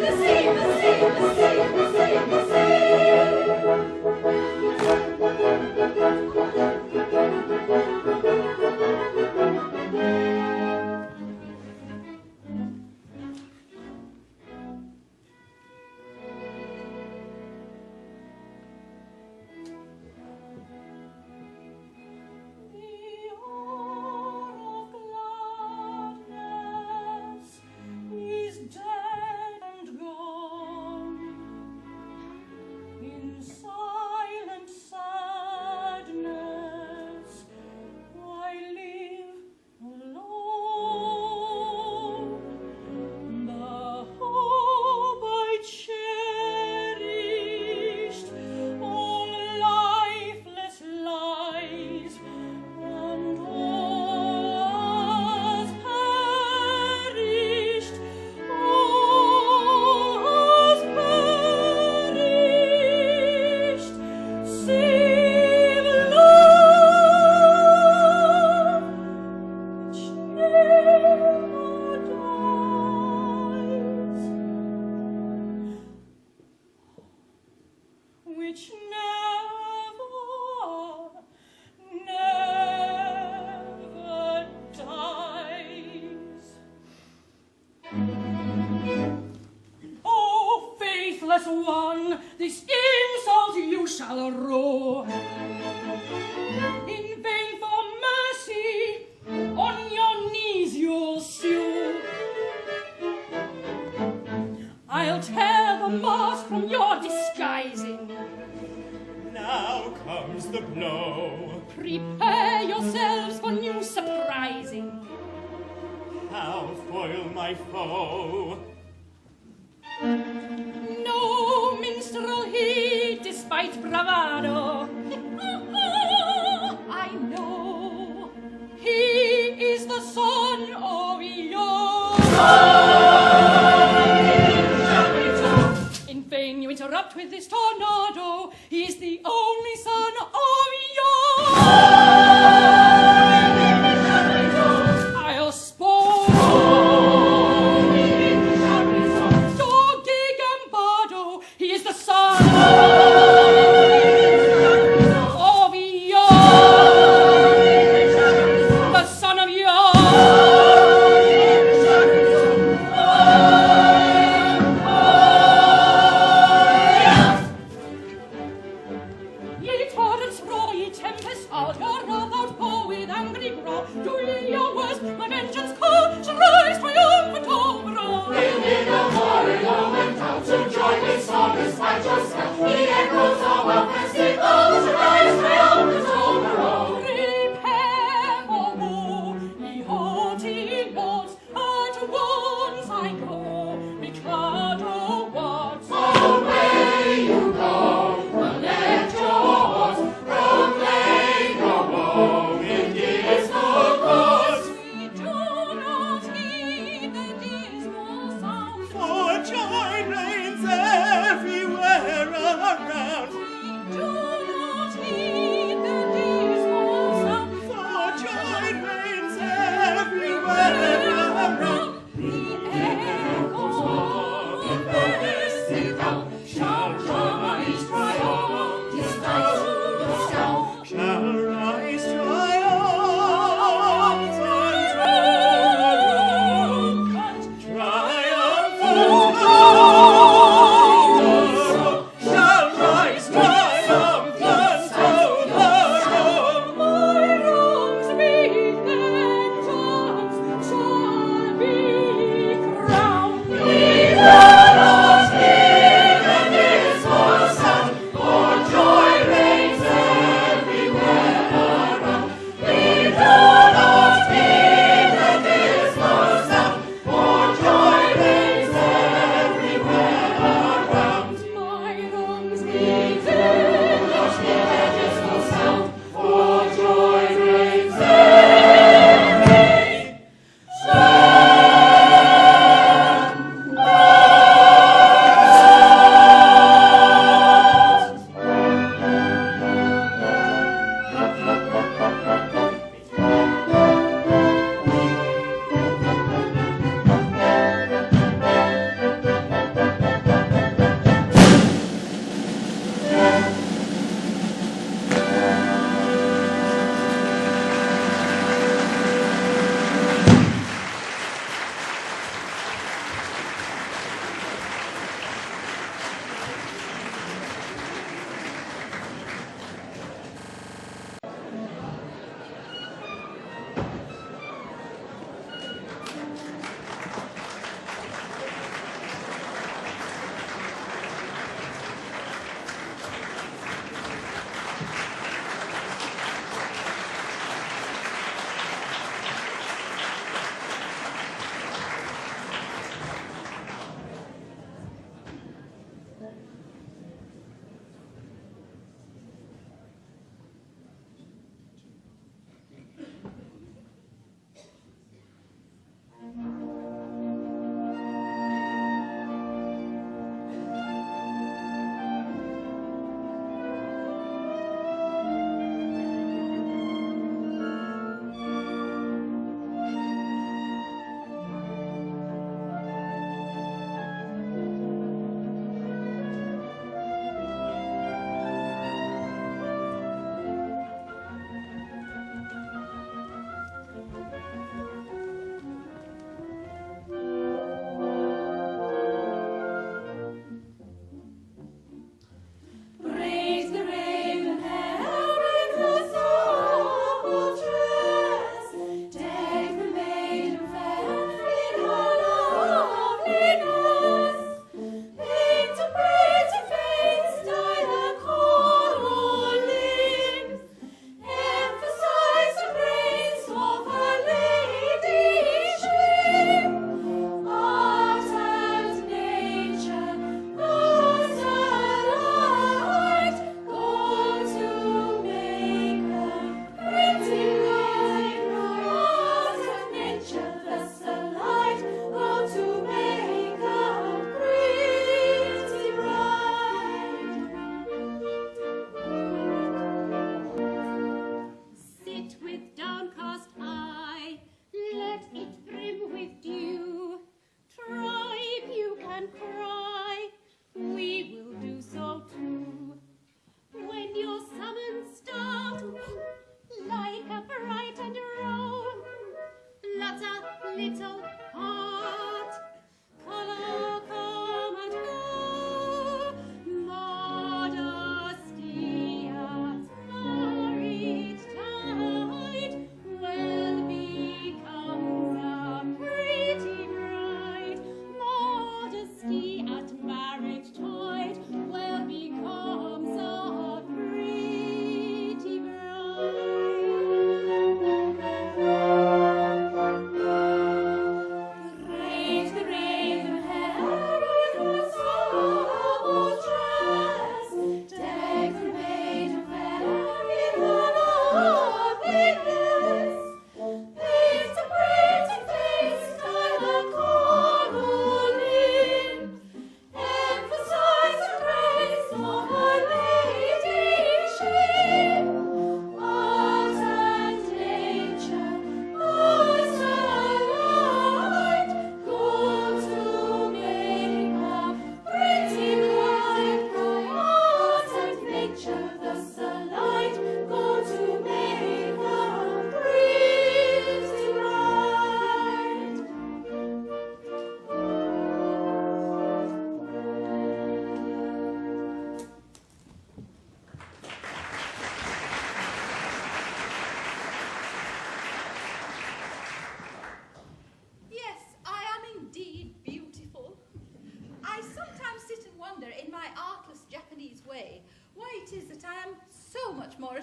in the sea, in the sea, in the sea, in the One, this insult you shall rue. In vain for mercy, on your knees you'll sue. I'll tear the mask from your disguising. Now comes the blow. Prepare yourselves for new surprising. I'll foil my foe. No minstrel he, despite bravado. I know he is the son of yours. In vain you interrupt with this tornado. He is the only son of yours. I'll spoil he is the son of yours, the son of yours.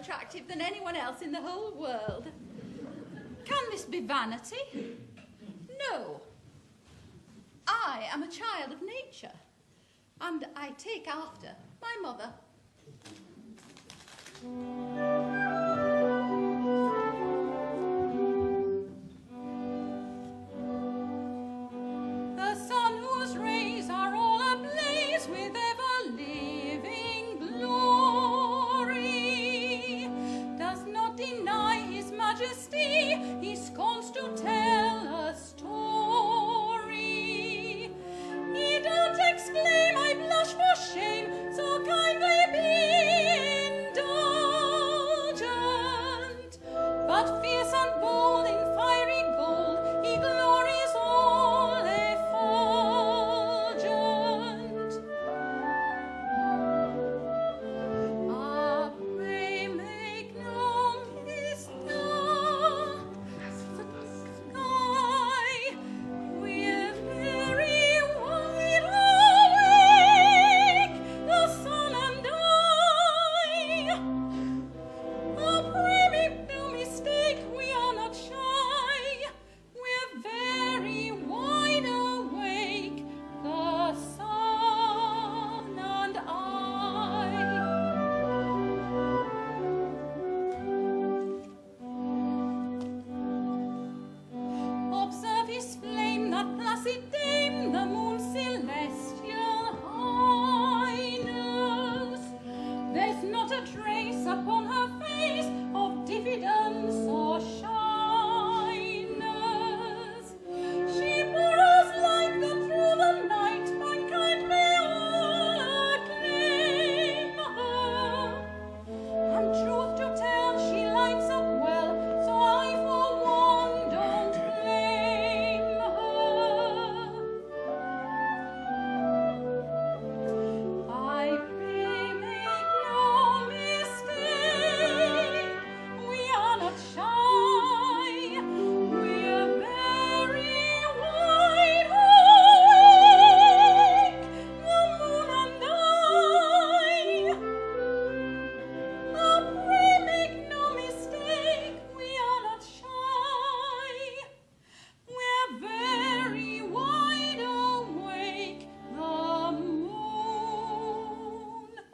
attractive than anyone else in the whole world. Can this be vanity? No. I am a child of nature, and I take after my mother. The sun whose rays are all ablaze with ever-living glory does not deny his majesty, he scorns to tell a story. He don't exclaim, I blush for shame, so kindly be indulgent. But fierce and bold in fiery gold, he glories all effulgent. Ah, pray make no mistake, sky, we're very wide awake, the sun and I. Oh, pray make no mistake, we are not shy, we're very wide awake, the sun and I. Observe his flame, that placid dame, the moon's celestial highness. There's not a trace upon her face of diffidence or shyness. She borrows light that through the night mankind may all acclaim her. And truth to tell, she lights up well, so I for one don't blame her. I pray make no mistake, we are not shy, we're very wide awake, the moon and I. Oh, pray make no mistake, we are not shy, we're very wide awake, the moon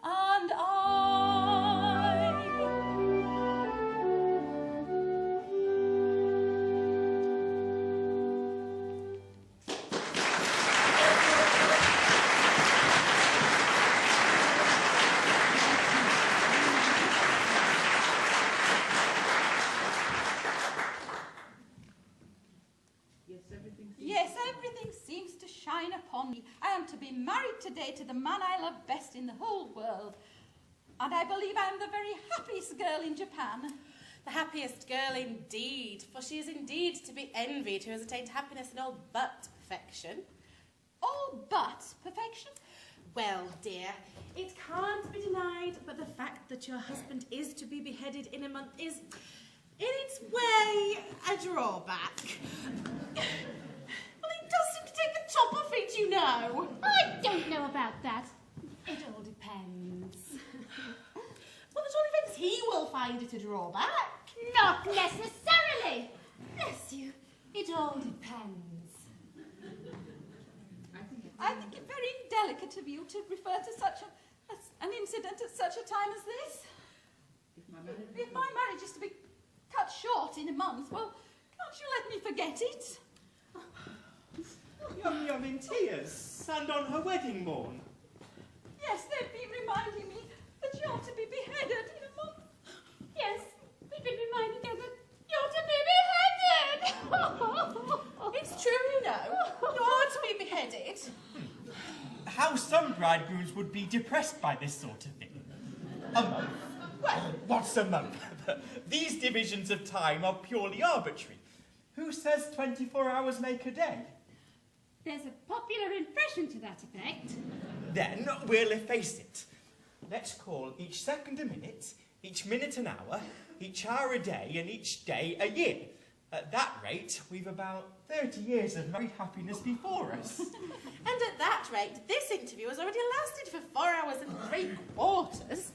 and I. Yes, everything seems to shine upon me. I am to be married today to the man I love best in the whole world. And I believe I am the very happiest girl in Japan. The happiest girl indeed, for she is indeed to be envied who has attained happiness in all but perfection. All but perfection? Well, dear, it can't be denied, but the fact that your husband is to be beheaded in a month is, in its way, a drawback. Well, it does seem to take the top off it, you know. I don't know about that. It all depends. Well, at all events, he will find it a drawback. Not necessarily. Bless you. It all depends. I think it very indelicate of you to refer to such an incident at such a time as this. If my marriage is to be cut short in a month, well, can't you let me forget it? Yum in tears, and on her wedding morn. Yes, they've been reminding me that you're to be beheaded in a month. Yes, we've been reminding her that you're to be beheaded. It's true, you know. You're to be beheaded. How some bridegrooms would be depressed by this sort of thing. A month? Well, what's a month? These divisions of time are purely arbitrary. Who says 24 hours make a day? There's a popular impression to that effect. Then we'll efface it. Let's call each second a minute, each minute an hour, each hour a day, and each day a year. At that rate, we've about 30 years of married happiness before us. And at that rate, this interview has already lasted for 4 hours and 3/4.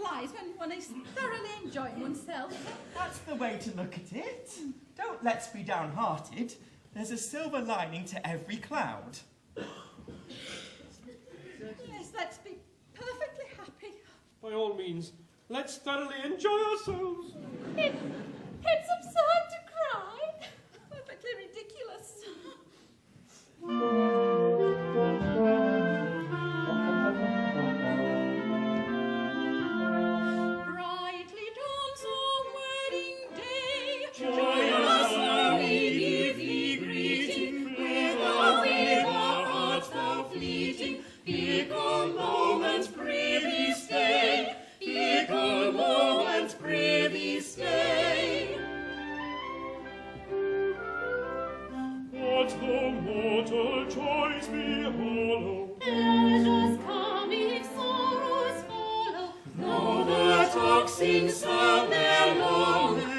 flies when one is thoroughly enjoying oneself. That's the way to look at it. Don't let's be downhearted. There's a silver lining to every cloud. Yes, let's be perfectly happy. By all means, let's thoroughly enjoy ourselves. It's absurd to cry. Perfectly ridiculous. Brightly dawns our wedding day. Joyous are we give thee greeting, with our hearts thou fleeting. Fickle moments, prithee stay. Fickle moments, prithee stay. What though mortal joys be hollow, Pleasures come if sorrows follow. Though the toxin sound their long,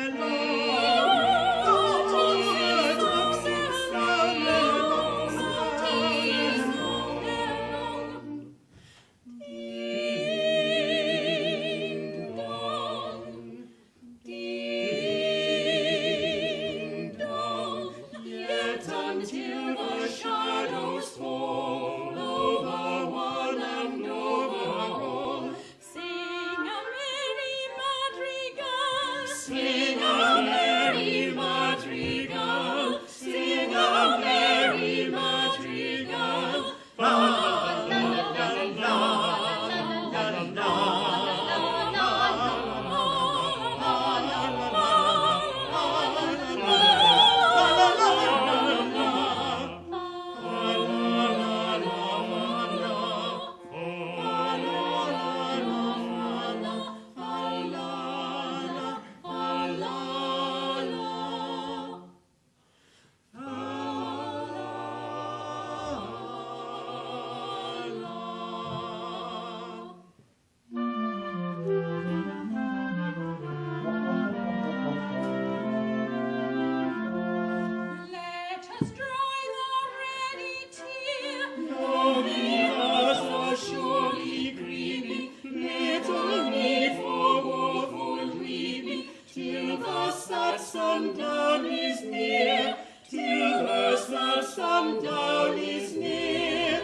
sundown is near, till the sundown is near.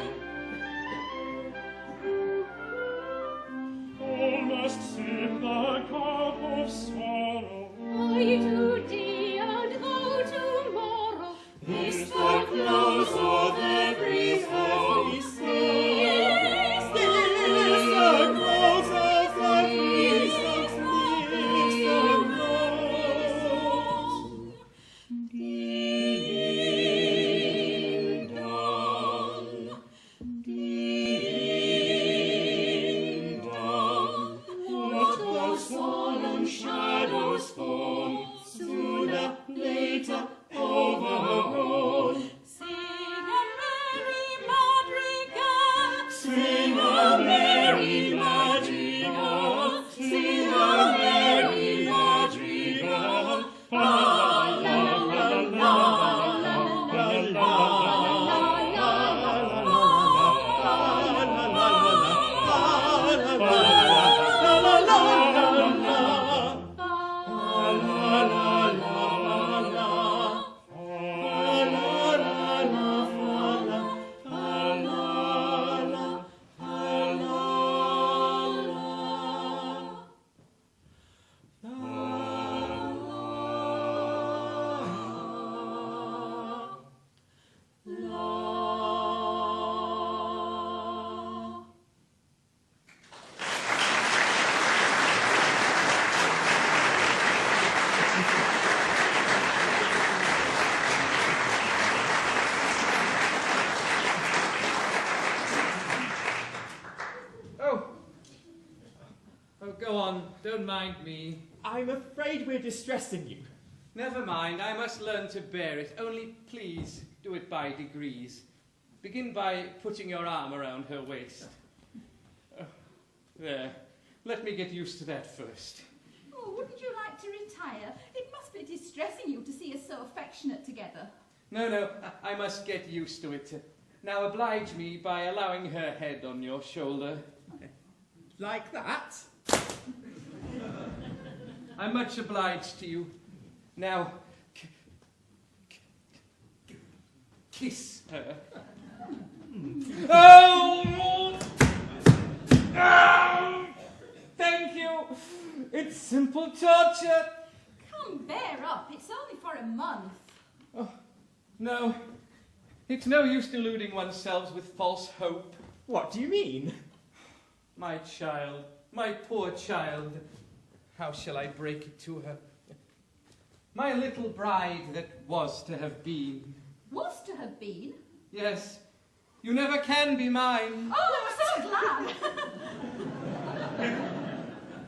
all must sip the cup of sorrow. I today and thou tomorrow. This the close of every day. This the close of every day. Shadows fall, sooner, later, overgrown. Sing a merry madrigal. Sing a merry madrigal. Sing a merry madrigal. La la la la la la Go on, don't mind me. I'm afraid we're distressing you. Never mind, I must learn to bear it. Only please do it by degrees. Begin by putting your arm around her waist. There, let me get used to that first. Oh, wouldn't you like to retire? It must be distressing you to see us so affectionate together. No, I must get used to it. Now oblige me by allowing her head on your shoulder. Like that? I'm much obliged to you. Now, kiss her. Oh! Oh! Thank you. It's simple torture. Come, bear up. It's only for a month. Oh, no. It's no use deluding oneself with false hope. What do you mean? My child, my poor child. How shall I break it to her? My little bride that was to have been. Was to have been? Yes. You never can be mine. Oh, I'm so glad.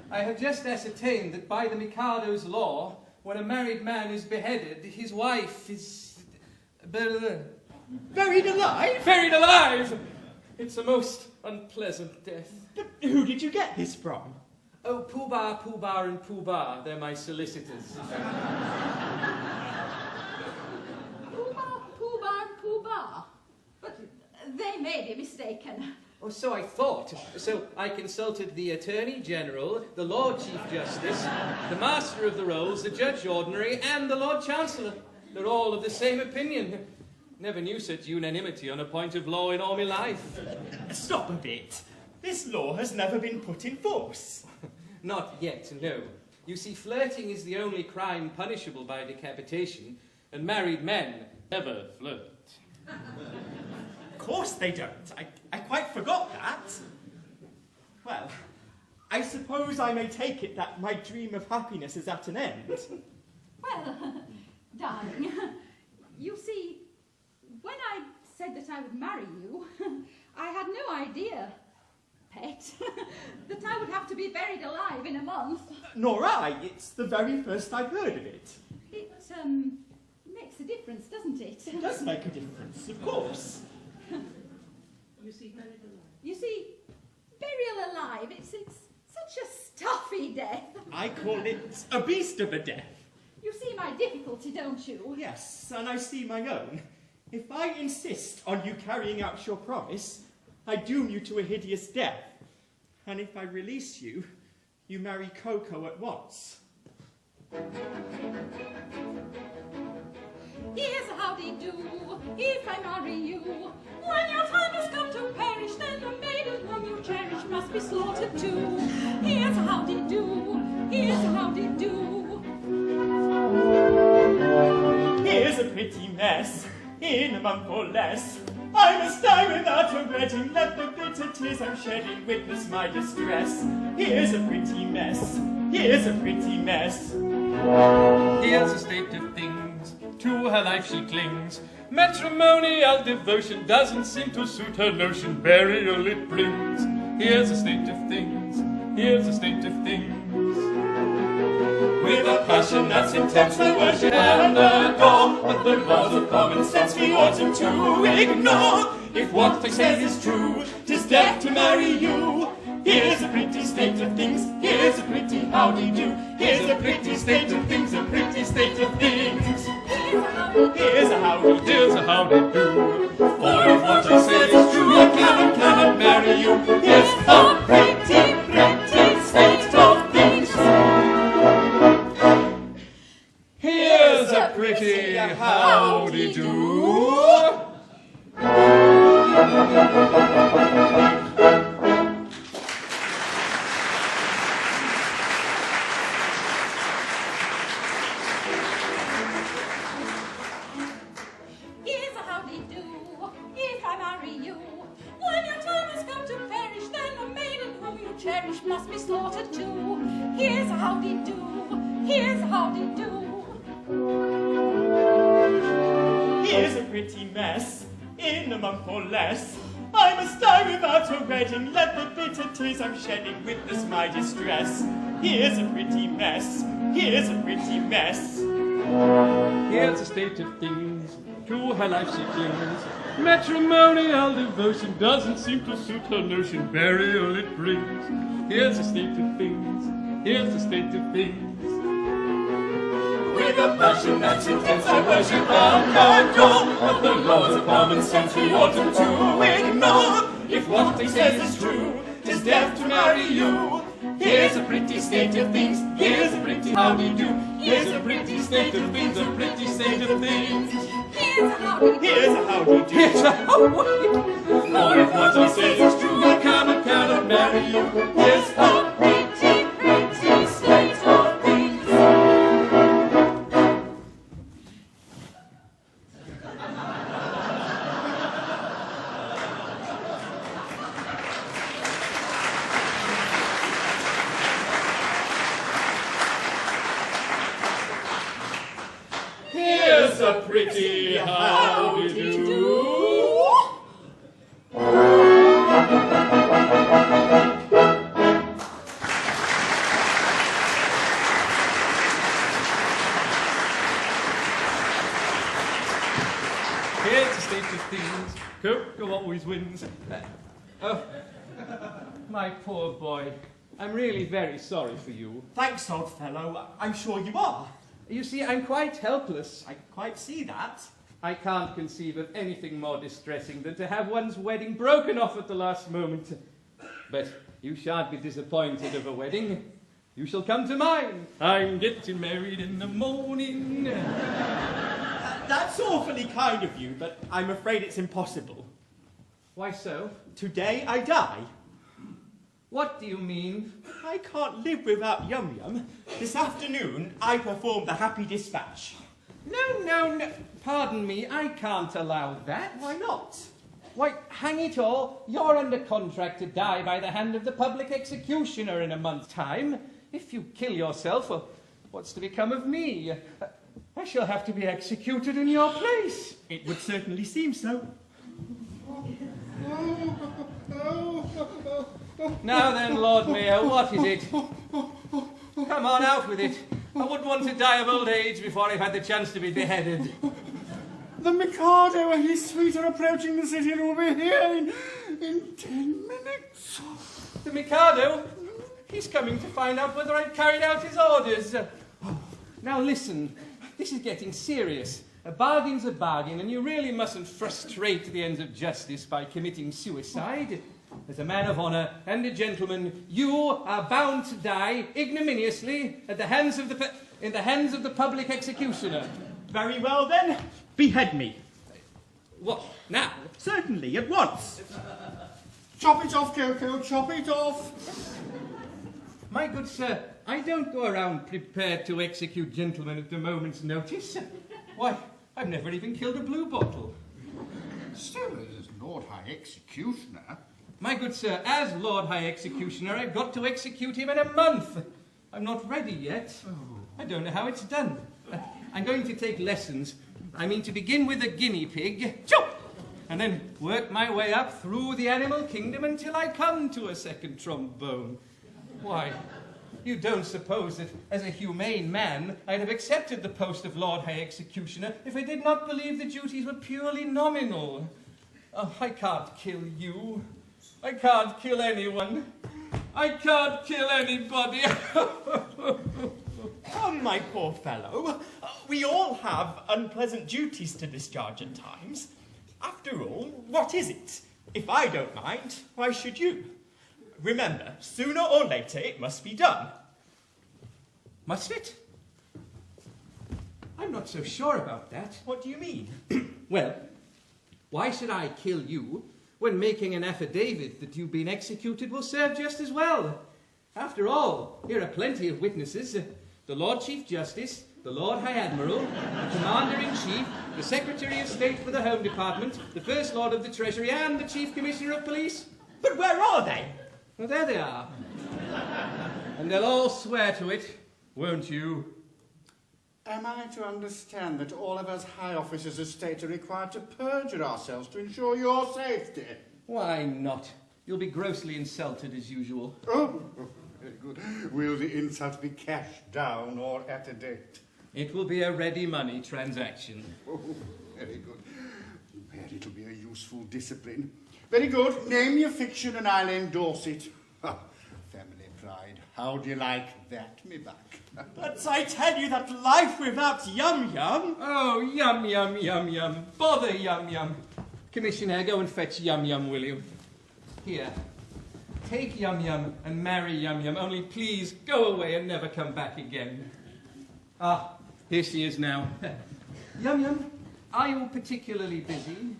I have just ascertained that by the Mikado's law, when a married man is beheaded, his wife is... Buried alive? Buried alive! It's a most unpleasant death. But who did you get this from? Oh, Pooh Bah, and Pooh Bah. They're my solicitors. Pooh Bah. But they may be mistaken. Oh, so I thought. So I consulted the Attorney General, the Lord Chief Justice, the Master of the Rolls, the Judge Ordinary, and the Lord Chancellor. They're all of the same opinion. Never knew such unanimity on a point of law in all my life. Stop a bit. This law has never been put in force. Not yet, no. You see, flirting is the only crime punishable by decapitation, and married men never flirt. Of course they don't. I quite forgot that. Well, I suppose I may take it that my dream of happiness is at an end. Well, darling, you see, when I said that I would marry you, I had no idea, pet, that I would have to be buried alive in a month. Nor I. It's the very first I've heard of it. It, makes a difference, doesn't it? It does make a difference, of course. You see, burial alive, it's such a stuffy death. I call it a beast of a death. You see my difficulty, don't you? Yes, and I see my own. If I insist on you carrying out your promise, I doom you to a hideous death. And if I release you, you marry Coco at once. Here's how they do, if I marry you. When your time has come to perish, then the maiden whom you cherish must be slaughtered too. Here's how they do, here's how they do. Here's a pretty mess, in a month or less. I must die without a wedding, let the bitter tears I'm shedding witness my distress. Here's a pretty mess, here's a pretty mess. Here's a state of things, to her life she clings. Matrimonial devotion doesn't seem to suit her notion, burial it brings. Here's a state of things, here's a state of things. With a passion that's intense we worship and adore, but the laws of common sense we oughtn't to ignore. If what they say is true, 'tis death to marry you. Here's a pretty state of things, here's a pretty howdy-do. Here's a pretty state of things, a pretty state of things. Here's a howdy-do, Here's a howdy-do. for if what I say is true, I cannot marry you. Here's a pretty, pretty state of things. Here's a pretty howdy-do. Here's a howdy-do, if I marry you. When your time has come to perish, then the maiden whom you cherish must be slaughtered too. Here's a howdy-do, here's a howdy-do. Here's a pretty mess, in a month or less. I must die without a wedding, let the bitter tears I'm shedding witness my distress. Here's a pretty mess, here's a pretty mess. Here's a state of things, to her life she clings. Matrimonial devotion doesn't seem to suit her notion, burial it brings. Here's a state of things, here's a state of things. With a passion that's intense I worship and adore, but the laws of common sense we oughtn't to ignore. If what they say is true, 'tis death to marry you. Here's a pretty state of things. Here's a pretty howdy-do. Here's a pretty state of things. A pretty state of things. Here's a howdy. Here's a howdy-do. Here's a howdy-do. All of what I say is true. I cannot marry you. Here's a Pretty, pretty state of things. Here's a pretty howdy-do. Here's the state of things. Coco always wins. Oh, my poor boy. I'm really very sorry for you. Thanks, old fellow. I'm sure you are. You see, I'm quite helpless. I quite see that. I can't conceive of anything more distressing than to have one's wedding broken off at the last moment. But you shan't be disappointed of a wedding. You shall come to mine. I'm getting married in the morning. That's awfully kind of you, but I'm afraid it's impossible. Why so? Today I die. What do you mean? I can't live without Yum Yum. This afternoon I performed the Happy Dispatch. No. Pardon me, I can't allow that. Why not? Why, hang it all, you're under contract to die by the hand of the public executioner in a month's time. If you kill yourself, well, what's to become of me? I shall have to be executed in your place. It would certainly seem so. Now then, Lord Mayor, what is it? Come on, out with it. I wouldn't want to die of old age before I've had the chance to be beheaded. The Mikado and his suite are approaching the city and will be here in 10 minutes. The Mikado? He's coming to find out whether I've carried out his orders. Now listen, this is getting serious. A bargain's a bargain, and you really mustn't frustrate the ends of justice by committing suicide. As a man of honour and a gentleman, you are bound to die ignominiously at the hands of in the hands of the public executioner. Very well then, behead me. What, now? Certainly, at once. Chop it off, Coco, chop it off. My good sir, I don't go around prepared to execute gentlemen at a moment's notice. Why, I've never even killed a blue bottle. Still, as Lord High Executioner. My good sir, as Lord High Executioner, I've got to execute him in a month. I'm not ready yet. I don't know how it's done. I'm going to take lessons. I mean to begin with a guinea pig, and then work my way up through the animal kingdom until I come to a second trombone. Why, you don't suppose that, as a humane man, I'd have accepted the post of Lord High Executioner if I did not believe the duties were purely nominal. Oh, I can't kill you. I can't kill anyone. I can't kill anybody. Come, my poor fellow. We all have unpleasant duties to discharge at times. After all, what is it? If I don't mind, why should you? Remember, sooner or later it must be done. Must it? I'm not so sure about that. What do you mean? Well, why should I kill you when making an affidavit that you've been executed will serve just as well? After all, here are plenty of witnesses. The Lord Chief Justice, the Lord High Admiral, the Commander-in-Chief, the Secretary of State for the Home Department, the First Lord of the Treasury, and the Chief Commissioner of Police. But where are they? Well, there they are. And they'll all swear to it, won't you? Am I to understand that all of us high officers of state are required to perjure ourselves to ensure your safety? Why not? You'll be grossly insulted as usual. Oh, very good. Will the insult be cash down or at a date? It will be a ready money transaction. Oh, very good. It'll be a useful discipline. Very good. Name your fiction and I'll endorse it. Family pride. How do you like that, me buck? But I tell you that life without Yum Yum... Oh, Yum Yum, Yum Yum. Bother Yum Yum. Commissioner, go and fetch Yum Yum, will you? Here. take Yum Yum and marry Yum Yum, only please go away and never come back again. Ah, here she is now. Yum Yum, are you particularly busy?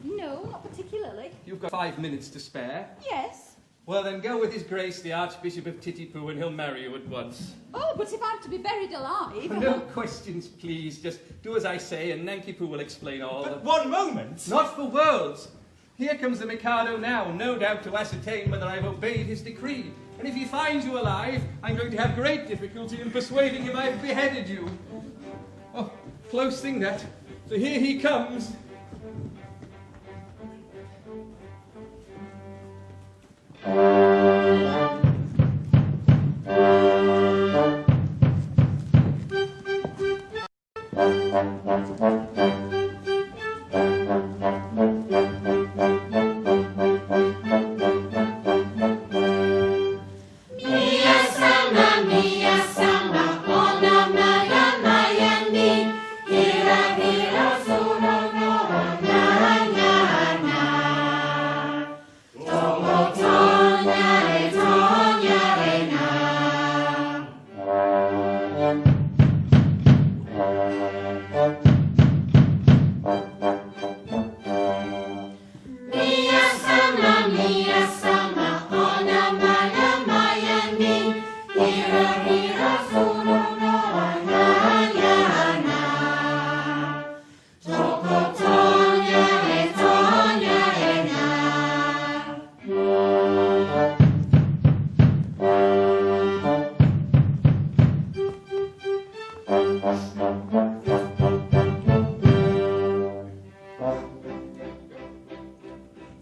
No, not particularly. You've got 5 minutes to spare. Yes. Well, then go with His Grace, the Archbishop of Titipu, and he'll marry you at once. Oh, but if I'm to be buried alive... No questions, please. Just do as I say, and Nankipu will explain all. But one moment! Not for worlds! Here comes the Mikado now, no doubt to ascertain whether I've obeyed his decree. And if he finds you alive, I'm going to have great difficulty in persuading him I've beheaded you. Oh, close thing that. So here he comes.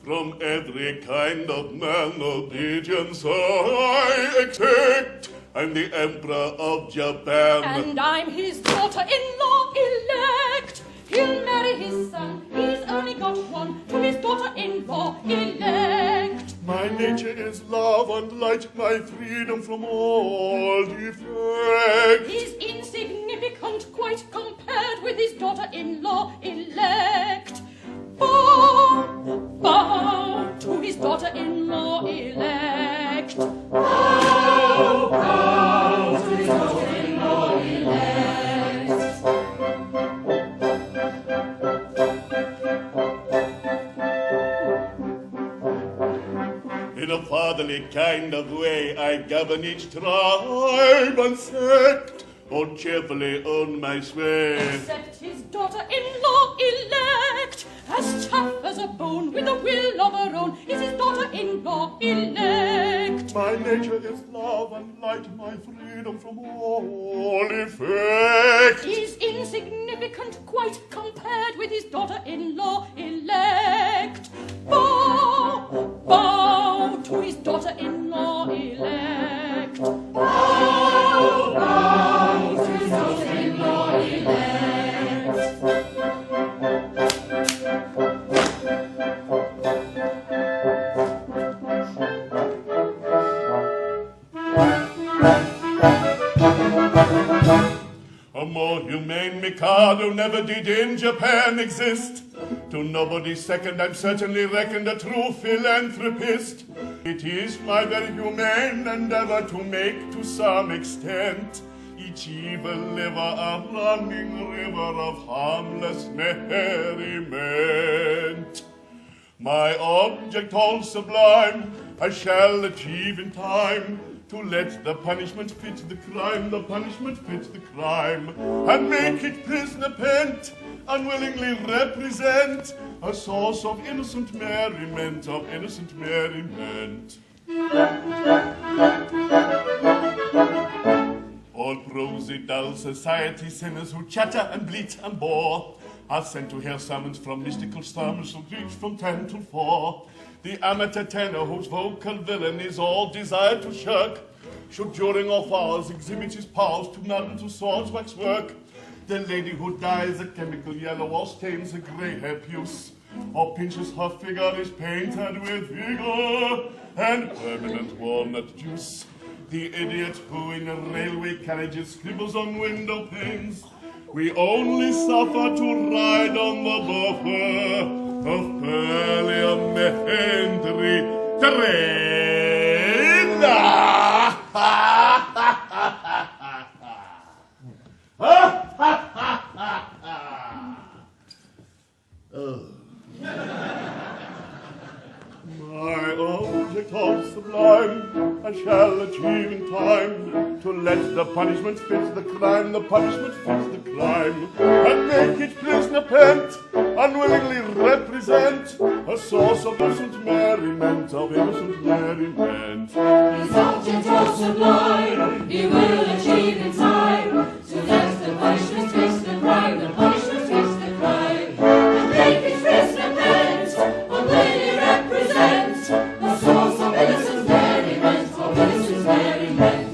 From every kind of man obedience I expect. I'm the Emperor of Japan. And I'm his daughter-in-law elect. He'll marry his son, he's only got one, to his daughter-in-law elect. My nature is love and light, my freedom from all defect. He's insignificant quite compared with his daughter-in-law elect. Bow, bow to his daughter-in-law elect. Bow, bow to his daughter-in-law elect. In a fatherly kind of way, I govern each tribe and sect, or cheerfully own my sway. Except his daughter-in-law elect, as tough as a bone with a will of her own, is his daughter-in-law elect. My nature is love and light, my freedom from all effect. He's insignificant quite compared with his daughter-in-law elect. Bow, bow to his daughter-in-law elect. Bow, bow to his daughter-in-law elect. A more humane Mikado never did in Japan exist. To nobody's second I'm certainly reckoned a true philanthropist. It is my very humane endeavor to make to some extent each evil liver a running river of harmless merriment. My object all sublime I shall achieve in time, to let the punishment fit the crime, the punishment fit the crime, and make it prisoner pent, unwillingly represent a source of innocent merriment, of innocent merriment. All prosy, dull society sinners who chatter and bleat and bore are sent to hear sermons from mystical sermons who preach from 10 till 4. The amateur tenor whose vocal villain is all desired to shirk should during off hours exhibit his powers to madden to swords waxwork. The lady who dyes a chemical yellow or stains a grey hair puce, or pinches her figure is painted with vigor and permanent walnut juice. The idiot who in railway carriages scribbles on window panes, we only suffer to ride on the buffer of parliamentary train. My object all sublime I shall achieve in time, to let the punishment fit the crime, the punishment fit the crime, and make each prisoner pent, unwillingly represent a source of innocent merriment, of innocent merriment. His object all sublime he will achieve in time, to let the punishment fit the crime, the punishment fit the crime, and make each prisoner pent, unwillingly represent a source of innocent merriment, of innocent merriment.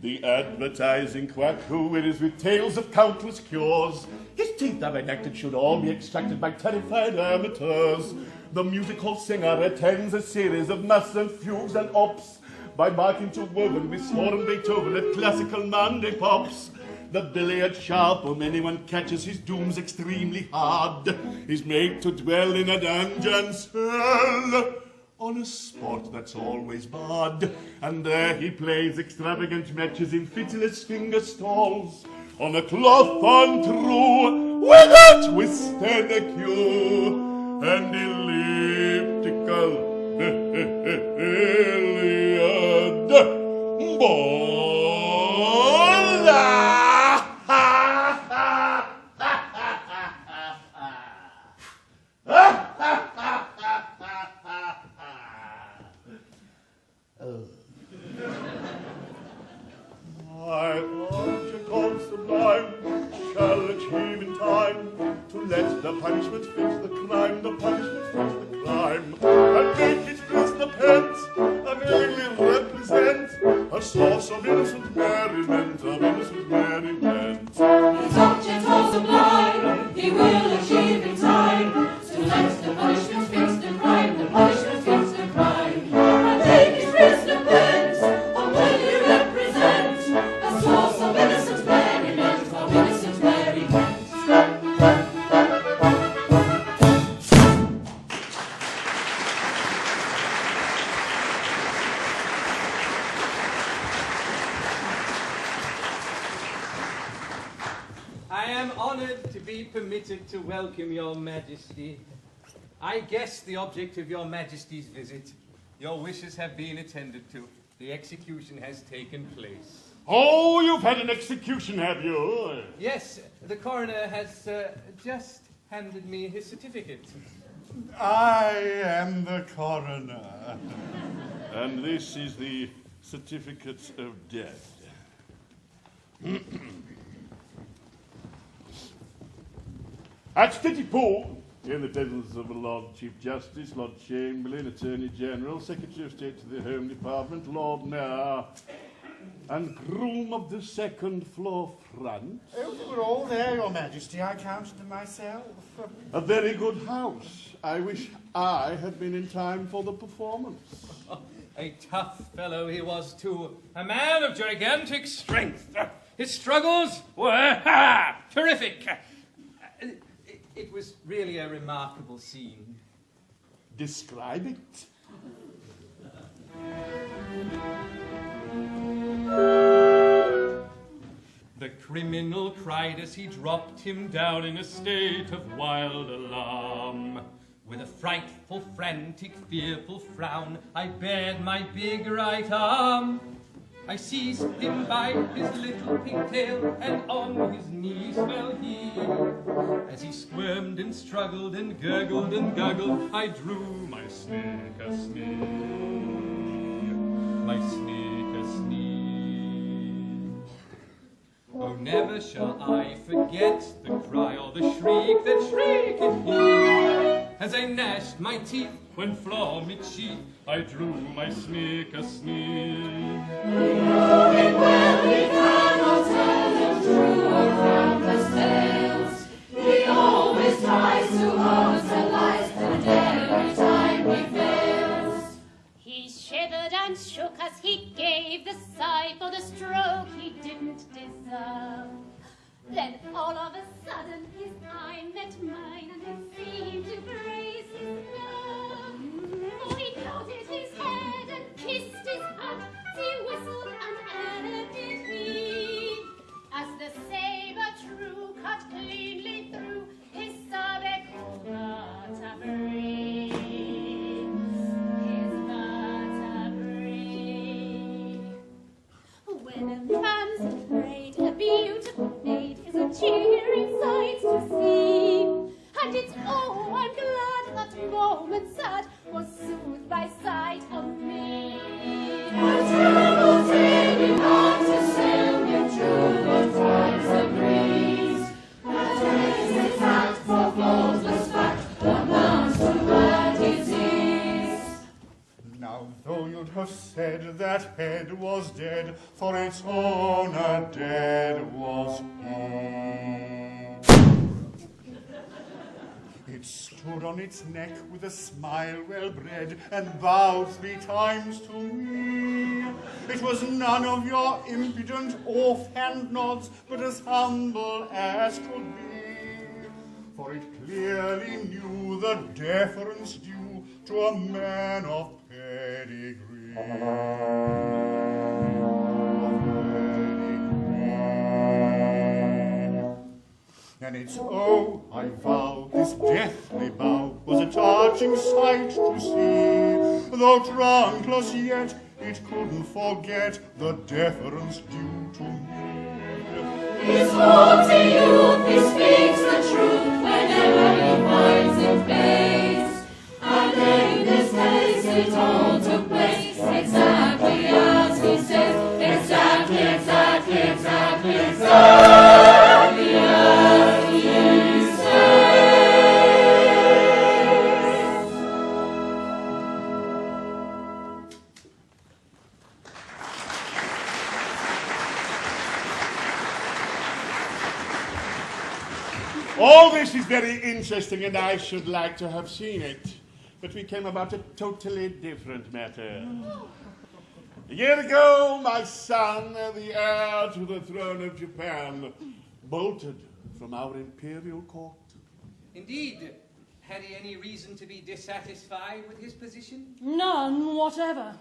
The advertising quack who wearies with tales of countless cures, his teeth are enacted should all be extracted by terrified amateurs. The music hall singer attends a series of mass and fugues and ops, by marking to woven with Swan and Beethoven at classical Monday pops. The billiard sharp, whom anyone catches his doom's extremely hard, is made to dwell in a dungeon cell, on a spot that's always barred, and there he plays extravagant matches in pitiless finger stalls, on a cloth untrue, without withstand a cue, and elliptical Iliad Bola. My object all sublime shall achieve in time, to let the punishment fit the crime, the punishment fit the crime, and make each prisoner pent, unwillingly represent a source of innocent merriment, of innocent merriment. His object all sublime he will achieve in time, to let the punishment fit the crime, the punishment fit the crime, and make each prisoner pent, unwillingly represent a source of innocent merriment, of innocent merriment. I am honored to be permitted to welcome your majesty. I guess the object of your majesty's visit. Your wishes have been attended to. The execution has taken place. Oh, you've had an execution, have you? Yes, the coroner has just handed me his certificate. I am the coroner. And this is the certificate of death. At Stittypool, in the presence of the Lord Chief Justice, Lord Chamberlain, Attorney General, Secretary of State to the Home Department, Lord Mayor, and groom of the second floor front. Oh, they were all there, Your Majesty. I counted them myself. A very good house. I wish I had been in time for the performance. A tough fellow he was, too. A man of gigantic strength. His struggles were terrific. It was really a remarkable scene. Describe it. The criminal cried as he dropped him down in a state of wild alarm. With a frightful, frantic, fearful frown, I bared my big right arm. I seized him by his little pigtail, and on his knees fell he. As he squirmed and struggled and gurgled and guggled, I drew my snake a snake, my snake a snake. Oh, never shall I forget the cry or the shriek that shrieked he, as I gnashed my teeth when from its sheath I drew my snake a snake. We know it well, we cannot tell him true or from the tales. He always tries to own the lies, and every time he fails. He shivered and shook as he gave the sigh for the stroke he didn't deserve. Then all of a sudden his eye met mine, and it seemed to graze his and fans and parade. A beautiful maid is a cheering sight to see. And it's oh, I'm glad that moment sad was soothed by sight of me. A terrible tale began to sail me through the times of breeze. A taste is that for faultless fact amounts to bad disease. Now, though you'd have said that head was dead, for its owner dead was he. It stood on its neck with a smile well bred, and bowed 3 times to me. It was none of your impudent offhand nods, but as humble as could be. For it clearly knew the deference due to a man of pedigree. And its oh, I vow, this deathly bow was a touching sight to see. Though trunkless yet, it couldn't forget the deference due to me. His haughty youth, he speaks the truth whenever he finds it base. And in this case it all took place exactly as he says. Exactly as he says. All this is very interesting, and I should like to have seen it. But we came about a totally different matter. A year ago, my son, the heir to the throne of Japan, bolted from our imperial court. Indeed. Had he any reason to be dissatisfied with his position? None whatever.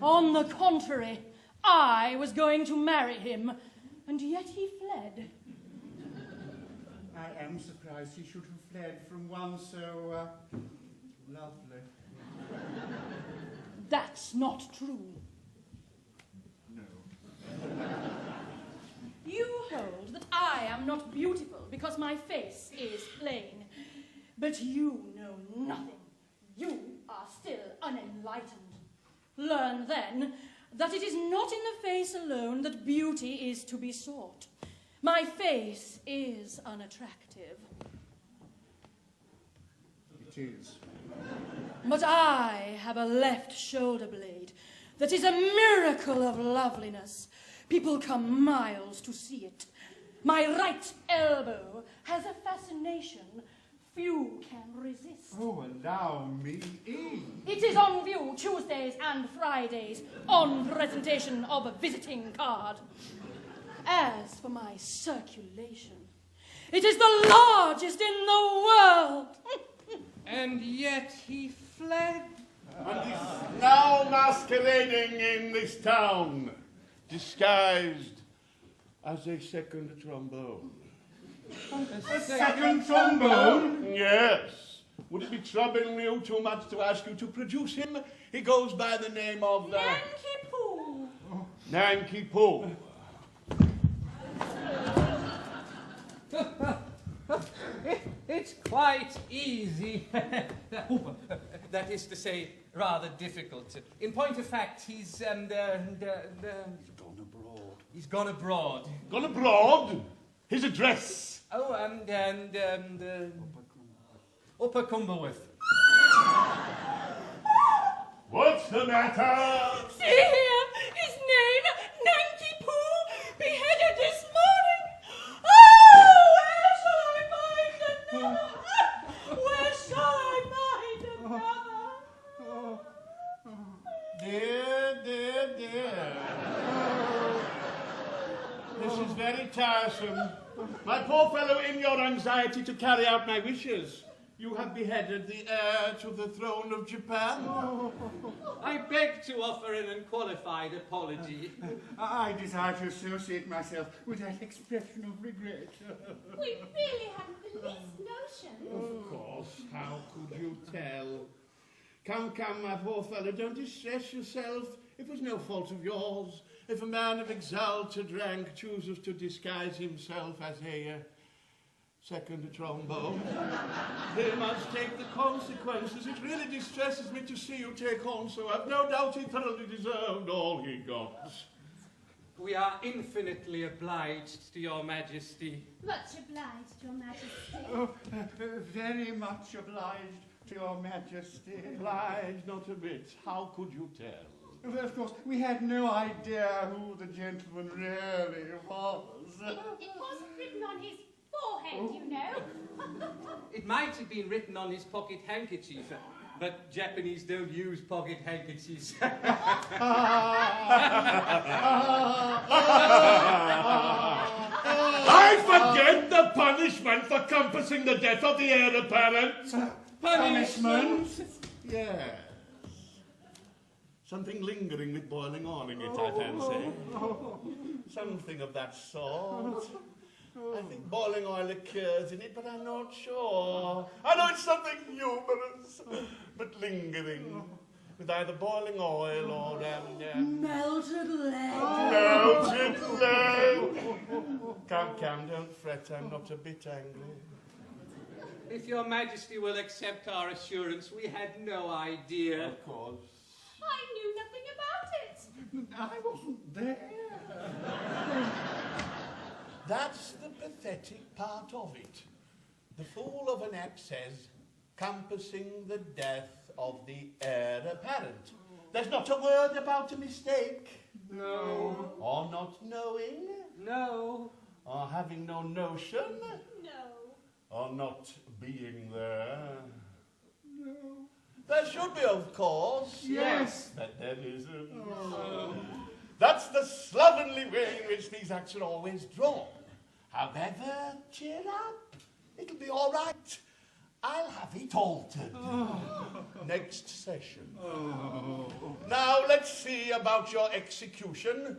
On the contrary, I was going to marry him, and yet he fled. I am surprised he should have fled from one so lovely. That's not true. No. You hold that I am not beautiful because my face is plain. But you know nothing. You are still unenlightened. Learn then that it is not in the face alone that beauty is to be sought. My face is unattractive. It is. But I have a left shoulder blade that is a miracle of loveliness. People come miles to see it. My right elbow has a fascination few can resist. Oh, allow me in. It is on view Tuesdays and Fridays on presentation of a visiting card. As for my circulation, it is the largest in the world. And yet he fled. And is now masquerading in this town, disguised as a second trombone. A second trombone? Yes. Would it be troubling you too much to ask you to produce him? He goes by the name of Yankee Poo. Nanky Poo. It's quite easy. That is to say, rather difficult. In point of fact, he's Gone abroad. He's gone abroad. Gone abroad? His address? Oh, Upper Cumberworth. What's the matter? See here, his name, Nanky Poo, beheaded this morning. Oh, where shall I find another? Where shall I find another? Dear, dear, dear. This is very tiresome. My poor fellow, in your anxiety to carry out my wishes, you have beheaded the heir to the throne of Japan. I beg to offer an unqualified apology. I desire to associate myself with that expression of regret. We really hadn't the least notion. Of course, how could you tell? Come, come, my poor fellow, don't distress yourself. It was no fault of yours. If a man of exalted rank chooses to disguise himself as a second trombone, they must take the consequences. It really distresses me to see you take on so. I've no doubt he thoroughly deserved all he got. We are infinitely obliged to your majesty. Much obliged, your majesty. Oh, very much obliged to your majesty. Obliged, not a bit. How could you tell? Well, of course, we had no idea who the gentleman really was. It wasn't written on his forehead, you know. It might have been written on his pocket handkerchief, but Japanese don't use pocket handkerchiefs. I forget the punishment for compassing the death of the heir apparent. Punishment? Yes. Something lingering with boiling oil in it, I fancy. Something of that sort. I think boiling oil occurs in it, but I'm not sure. I know it's something humorous, but lingering. With either boiling oil or Melted lead. melted lead. Come, don't fret. I'm not a bit angry. If your majesty will accept our assurance, we had no idea. Of course. I knew nothing about it. I wasn't there. That's the pathetic part of it. The fool of an act says, compassing the death of the heir apparent. There's not a word about a mistake. No. Or not knowing. No. Or having no notion. No. Or not being there. No. There should be, of course. Yes. But there isn't. Oh. That's the slovenly way in which these acts are always drawn. However, cheer up. It'll be all right. I'll have it altered. Next session. Now, let's see about your execution.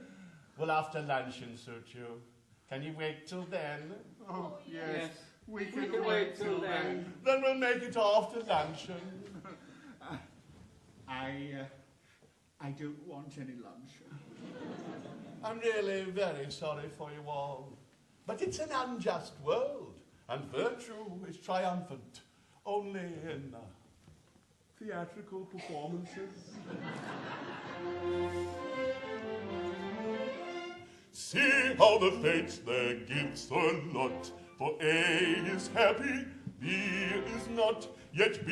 Will after luncheon suit you? Can you wait till then? Oh, Yes. We We can wait till then. Then we'll make it after luncheon. I don't want any lunch. I'm really very sorry for you all. But it's an unjust world, and virtue is triumphant only in theatrical performances. See how the fates their gifts allot. For A is happy, B is not, yet B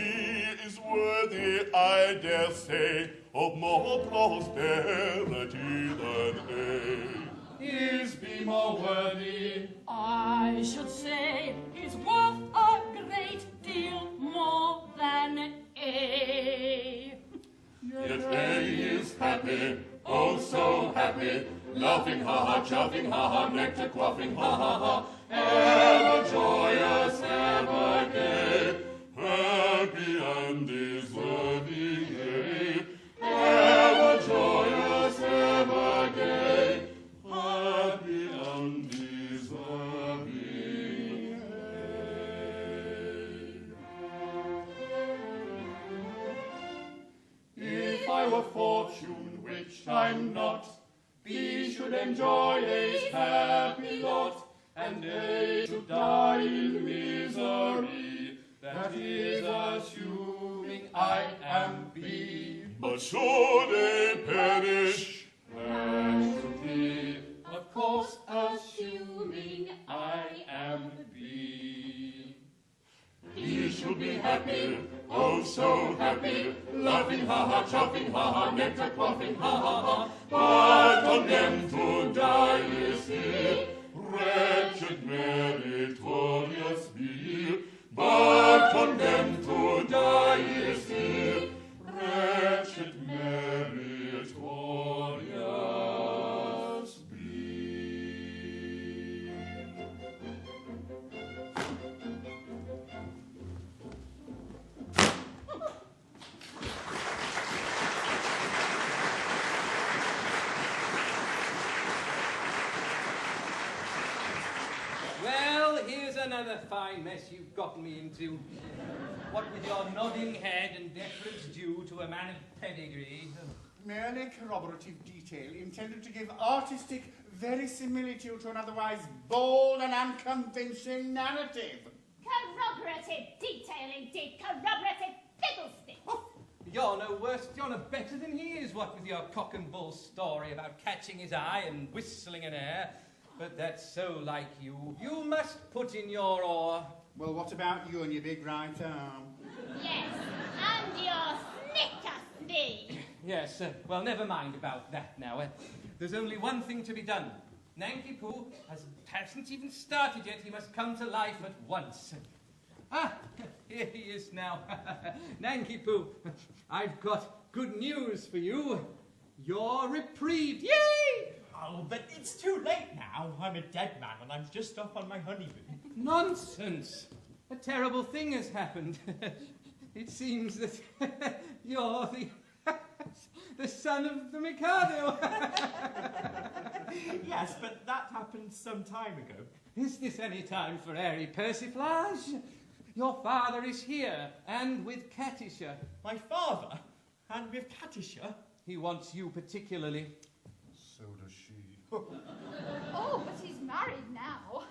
is worthy, I dare say, of more prosperity than A. Is B more worthy? I should say he's worth a great deal more than A. Yet A is happy, oh so happy, laughing ha ha, chuffing ha ha, nectar quaffing ha ha ha, ever joyous, ever gay, happy and deserving, ever joyous, ever gay, happy and deserving. If I were fortune, which I'm not, B should enjoy A's happy lot, and A should die in misery. That is assuming I am B. But should A perish, that should be, of course, assuming I am B. He should be happy, oh so happy, laughing ha ha, chuffing ha ha, nectar quaffing ha ha ha, but condemned to die is he, wretched meritorious be, but condemned to die is he, wretched meritorious be. Well, here's another fine mess you've gotten me into. What with your nodding head and deference due to a man of pedigree. merely corroborative detail intended to give artistic verisimilitude to an otherwise bold and unconvincing narrative. Corroborative detail indeed, corroborative fiddlestick. Oh, you're no worse, you're no better than he is, what with your cock and bull story about catching his eye and whistling an air. But that's so like you. You must put in your oar. Well, what about you and your big right arm? Yes, and your snickersnee. Yes, well, never mind about that now. There's only one thing to be done. Nanki Poo hasn't even started yet. He must come to life at once. Ah, here he is now. Nanki Poo, I've got good news for you. You're reprieved. Yay! Oh, but it's too late now. I'm a dead man and I'm just off on my honeymoon. Nonsense! A terrible thing has happened. It seems that you're the son of the Mikado. Yes, but that happened some time ago. Is this any time for airy persiflage? Your father is here, and with Katisha. My father? And with Katisha? He wants you particularly. So does she. Oh, but he's married now.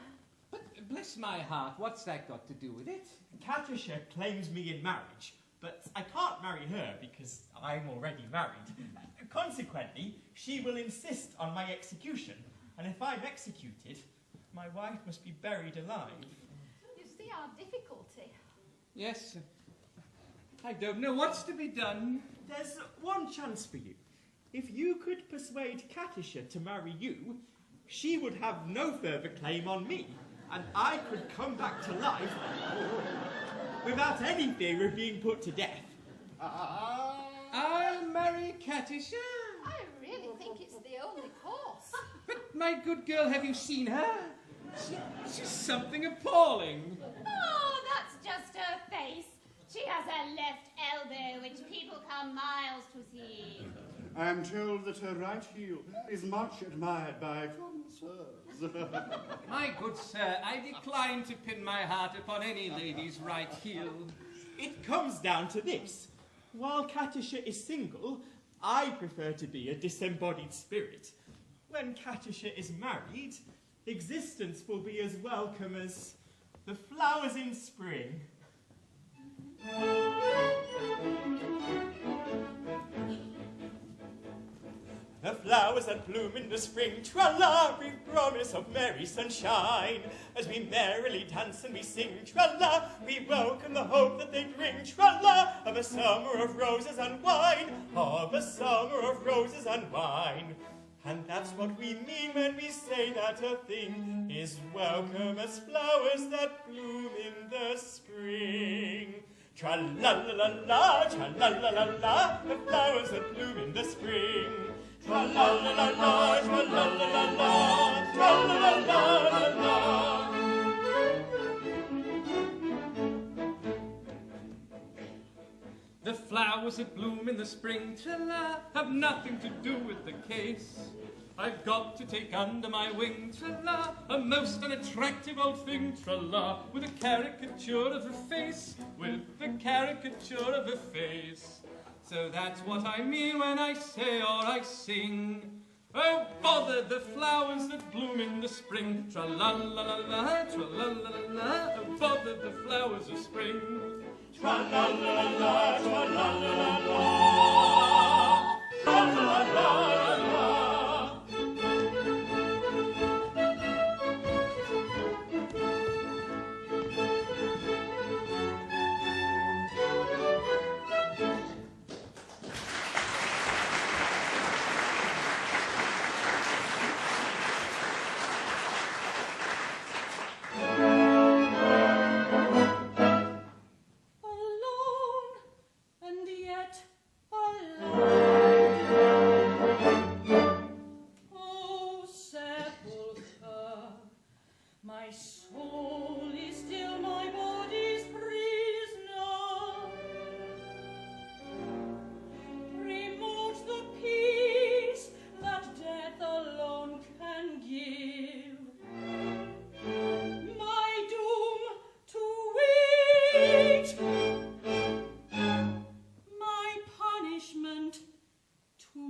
But bless my heart, what's that got to do with it? Katisha claims me in marriage, but I can't marry her because I'm already married. Consequently, she will insist on my execution, and if I'm executed, my wife must be buried alive. You see our difficulty. Yes. I don't know what's to be done. There's one chance for you. If you could persuade Katisha to marry you, she would have no further claim on me, and I could come back to life without any fear of being put to death. I'll marry Katisha. I really think it's the only course. But my good girl, have you seen her? She's something appalling. Oh, that's just her face. She has a left elbow which people come miles to see. I am told that her right heel is much admired by connoisseurs. My good sir, I decline to pin my heart upon any lady's right heel. It comes down to this. While Katisha is single, I prefer to be a disembodied spirit. When Katisha is married, existence will be as welcome as the flowers in spring. The flowers that bloom in the spring, tra-la, bring promise of merry sunshine. As we merrily dance and we sing, tra-la, we welcome the hope that they bring, tra-la, of a summer of roses and wine, of a summer of roses and wine. And that's what we mean when we say that a thing is welcome as flowers that bloom in the spring. Tra-la-la-la-la, tra-la-la-la-la, the flowers that bloom in the spring. Tra-la-la-la-la, tra-la-la-la-la, tra-la-la-la-la-la. The flowers that bloom in the spring, tra-la, have nothing to do with the case. I've got to take under my wing, tra-la, a most unattractive old thing, tra-la, with a caricature of a face, with a caricature of a face. So that's what I mean when I say or I sing. Oh, bother the flowers that bloom in the spring, tra-la-la-la-la, tra-la-la-la-la, oh, bother the flowers of spring. Tra-la-la-la-la, tra-la-la-la-la, tra-la-la-la-la. To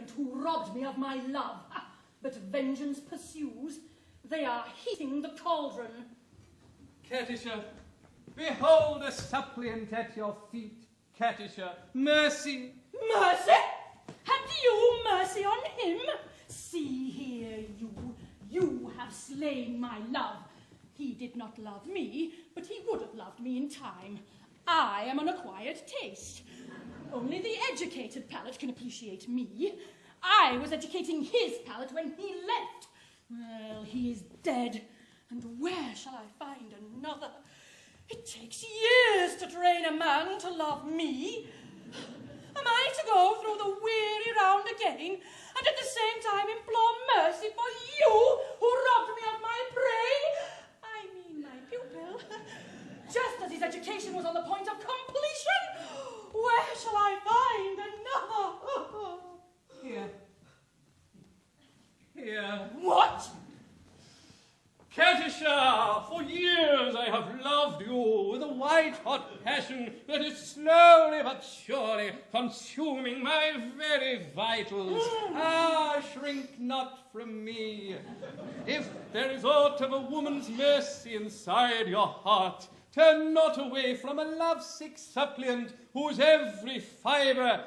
tyrant who robbed me of my love. But vengeance pursues. They are heating the cauldron. Katisha, behold a suppliant at your feet. Katisha, mercy. Mercy? Have you mercy on him? See here, you have slain my love. He did not love me, but he would have loved me in time. I am an acquired taste. Only the educated palate can appreciate me. I was educating his palate when he left. Well, he is dead, and where shall I find another? It takes years to train a man to love me. Am I to go through the weary round again, and at the same time implore mercy for you who robbed me of my prey? I mean my pupil. Just as his education was on the point of completion, where shall I find another? Here. Here. What? Katisha, for years I have loved you with a white-hot passion that is slowly but surely consuming my very vitals. Ah, shrink not from me. If there is aught of a woman's mercy inside your heart, turn not away from a lovesick suppliant whose every fibre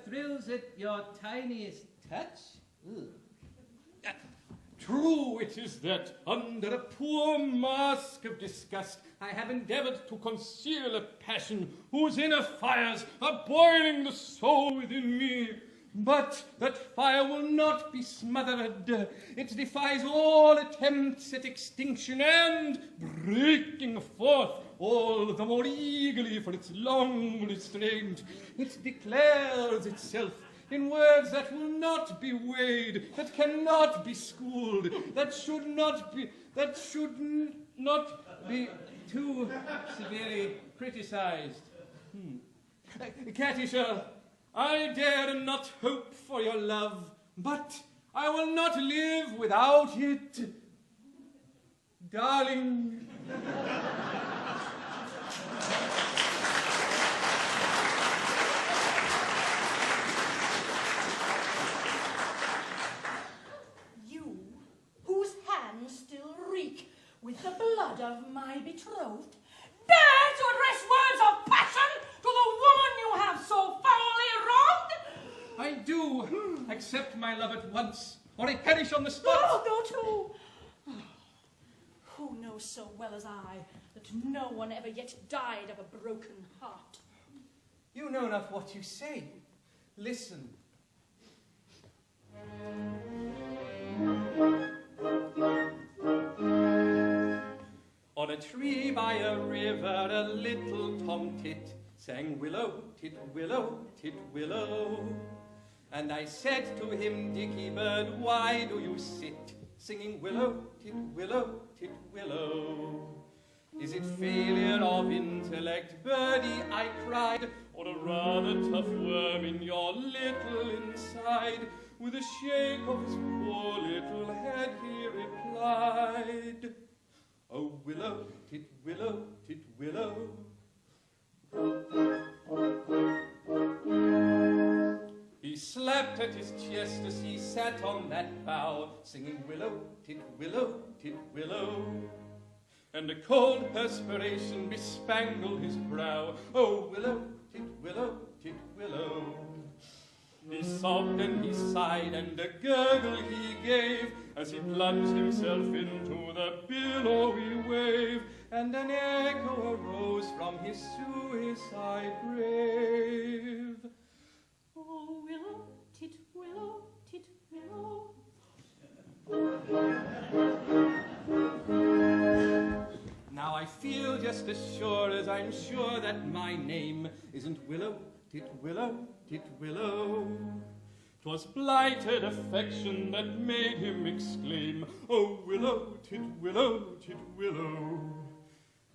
thrills at your tiniest touch. True it is that, under a poor mask of disgust, I have endeavoured to conceal a passion whose inner fires are boiling the soul within me. But that fire will not be smothered. It defies all attempts at extinction, and, breaking forth all the more eagerly for its long restraint, it declares itself in words that will not be weighed, that cannot be schooled, that should not be too severely criticized. Katisha, I dare not hope for your love, but I will not live without it. Darling. You, whose hands still reek with the blood of my betrothed, dare to address words of passion to the woman you have so foully wronged? I do. Accept my love at once, or I perish on the spot. Oh, go to. Who knows so well as I that no one ever yet died of a broken heart? You know not what you say. Listen. On a tree by a river, a little tomtit sang willow, tit, willow, tit, willow. And I said to him, Dicky bird, why do you sit singing willow, tit, willow, tit, willow? Is it failure of intellect, birdie, I cried, or a rather tough worm in your little inside? With a shake of his poor little head, he replied, oh, willow, tit, willow, tit, willow. He slapped at his chest as he sat on that bough, singing willow, tit, willow, tit, willow. And a cold perspiration bespangled his brow. Oh, willow, tit, willow, tit, willow. He sobbed and he sighed, and a gurgle he gave as he plunged himself into the billowy wave, and an echo arose from his suicide grave. Oh, willow, tit, willow, tit, willow. Now I feel just as sure as I'm sure that my name isn't willow, tit, willow, tit, willow. 'Twas blighted affection that made him exclaim, oh, willow, tit, willow, tit, willow.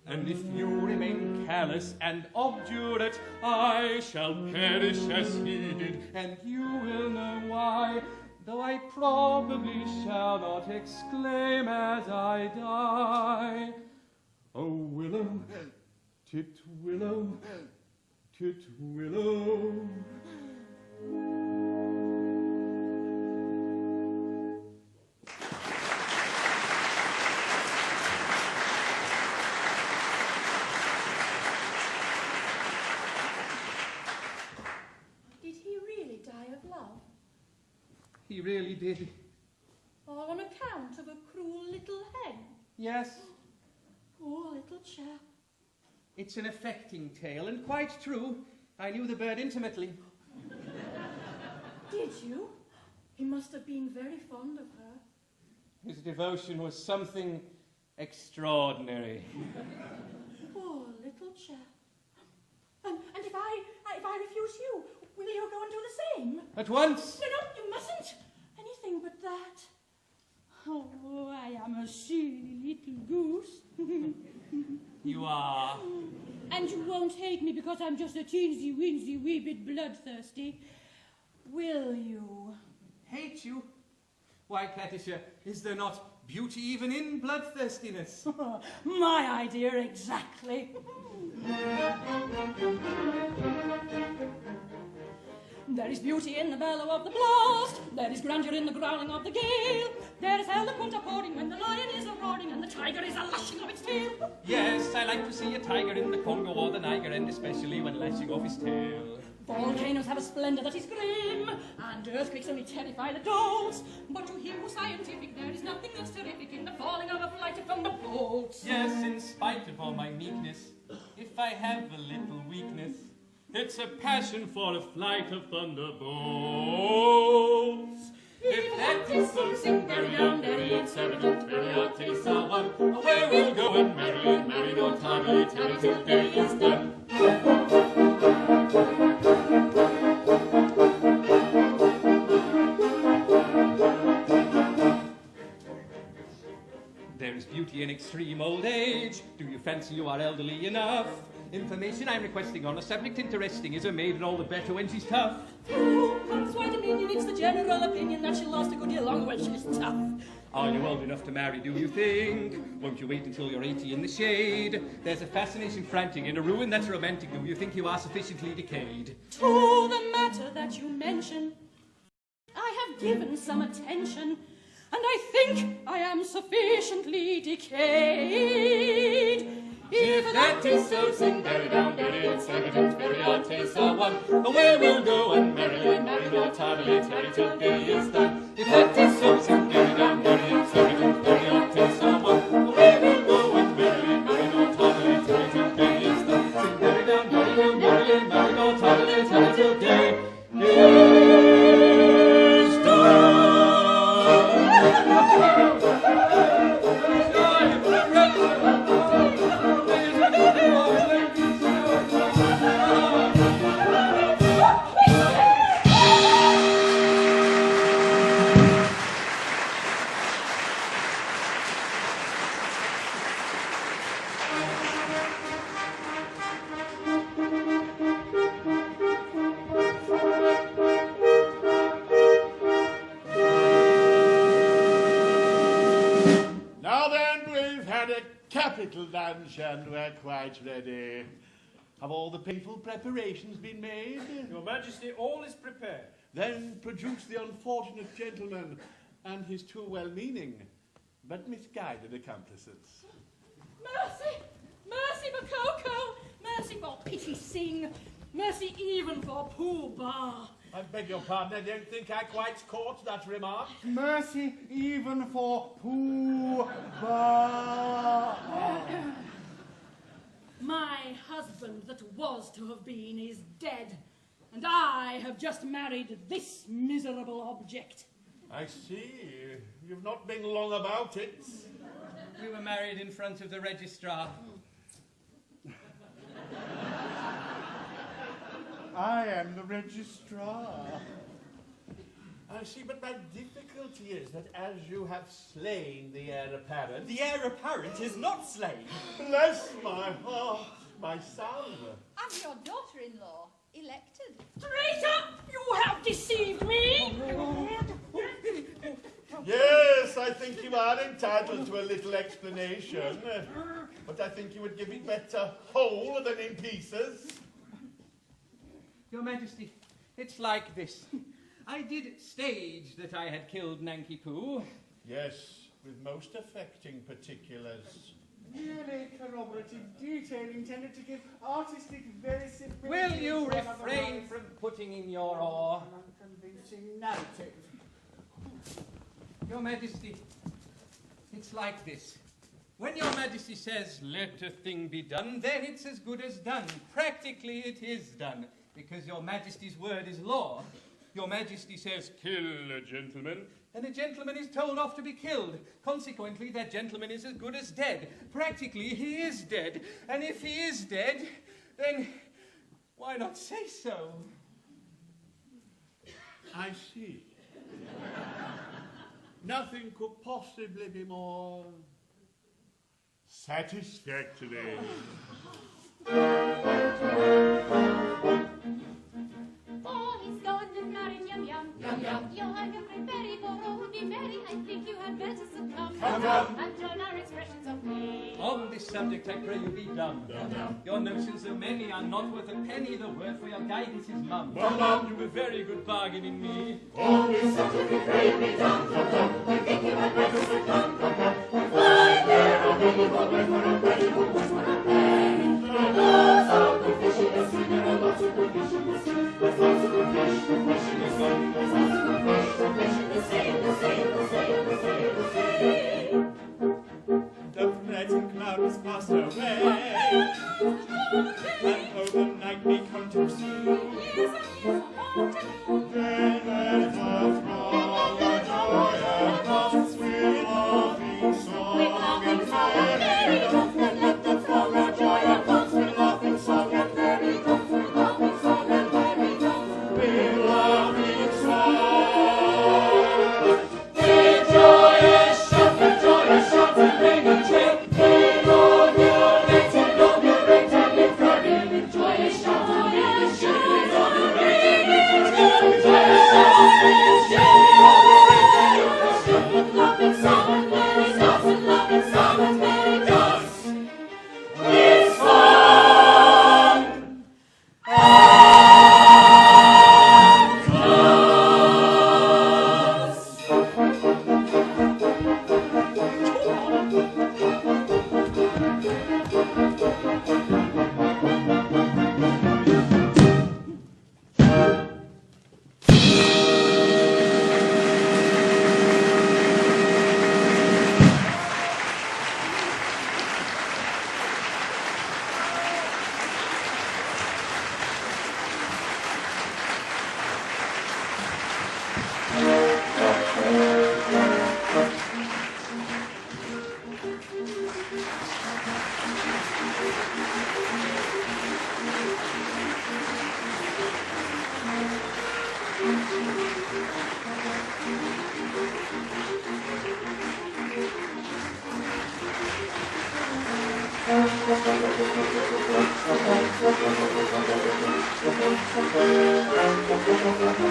And if you remain callous and obdurate, I shall perish as he did, and you will know why, though I probably shall not exclaim as I die. Oh, willow, tit, willow, Titwillow. Did he really die of love? He really did. All on account of a cruel little hen? Yes, Poor little chap. it's an affecting tale, and quite true. I knew the bird intimately. Did you? He must have been very fond of her. His devotion was something extraordinary. Poor little chap. And if I refuse you, will you go and do the same? At once. No, you mustn't. Anything but that. Oh, I am a silly little goose. You are. And you won't hate me because I'm just a teensy-weensy wee bit bloodthirsty, will you? Hate you? Why, Patricia, is there not beauty even in bloodthirstiness? My idea exactly. There is beauty in the bellow of the blast, there is grandeur in the growling of the gale, there is eloquent applauding when the lion is a-roaring and the tiger is a-lashing of its tail. Yes, I like to see a tiger in the Congo or the Niger, and especially when lashing off his tail. Volcanoes have a splendor that is grim, and earthquakes only terrify the dogs. But to him who's scientific, there is nothing that's terrific in the falling of a flight of thunderbolts. Yes, in spite of all my meekness, if I have a little weakness, it's a passion for a flight of thunderbolts. If that is so, sing very down, very intelligent, very arty, so on. Away we'll go and marry, no tardy, tarry till day is done. There is beauty in extreme old age. Do you fancy you are elderly enough? Information I'm requesting on a subject interesting is a maiden all the better when she's tough. Oh, that's why Dominion, it's the general opinion that she'll last a good deal longer when she's tough. Are you old enough to marry, do you think? Won't you wait until you're 80 in the shade? There's a fascination frantic in a ruin that's romantic. Do you think you are sufficiently decayed? To the matter that you mention, I have given some attention, and I think I am sufficiently decayed. If that is so, sing very down, very extravagant, very arty, so on. Away we'll go and marry no tardily, tarry till day is done. If that is so, sing very down, very extravagant, very arty, so on. Away we'll go and marry no tardily, tarry till day is done. Sing very down, very no tardily, tarry till day is done. Capital lunch, and we're quite ready. Have all the painful preparations been made? Your Majesty, all is prepared. Then produce the unfortunate gentleman and his too well-meaning but misguided accomplices. Mercy! Mercy for Coco! Mercy for Pity Sing! Mercy even for Pooh Bah! I beg your pardon, I don't think I quite caught that remark. Mercy even for Pooh Bah. My husband that was to have been is dead, and I have just married this miserable object. I see. You've not been long about it. We were married in front of the registrar. I am the registrar. I see, but my difficulty is that as you have slain the heir apparent... The heir apparent is not slain. Bless my heart, my son. I'm your daughter-in-law, elected. Traitor! You have deceived me! Yes, I think you are entitled to a little explanation. But I think you would give it better whole than in pieces. Your Majesty, it's like this. I did stage that I had killed Nanki Poo. Yes, with most affecting particulars. Merely corroborative detail intended to give artistic verisimilitude. Will you refrain from putting in your oar? An unconvincing narrative. Your Majesty, it's like this. When Your Majesty says, let a thing be done, then it's as good as done. Practically it is done, because Your Majesty's word is law. Your Majesty says, kill a gentleman, and a gentleman is told off to be killed. Consequently, that gentleman is as good as dead. Practically, he is dead. And if he is dead, then why not say so? I see. Nothing could possibly be more satisfactory. Oh, he's gone and married Yum Yum. Yum Yum. You're having prepared for all be merry. I think you had better succumb. Come. And join our expressions of pain. On this subject, I pray you be dumb. Your notions so many are not worth a penny. The word for your guidance is mum. You were very good bargaining me. On this subject we pray be dumb. I think you had better succumb. Fly there, a penny for a penny, who was for a penny. Lots of good fish in the sea, there are lots of good fish in the sea. There's lots of good fish in the sea. There's lots of good fish in the sea, the sea, the sea, the sea, the sea. The threatened cloud was passed away, and overnight we come to see. Then let us roll the joy and dance with laughing song and merry dance. Then let us roll the joy and dance with laughing song and merry dance. With laughing song and merry dance. With laughing song. With joyous shout and ring and cheer. Ring on your legs and on your rings and lift your ring. With joyous shout and ring and cheer. Ring on your ring and cheer. With joyous shout and ring and cheer. Ring on your rings and lift your ring. With laughing song and merry dance. With laughing song and merry dance. With song and dance. Thank you.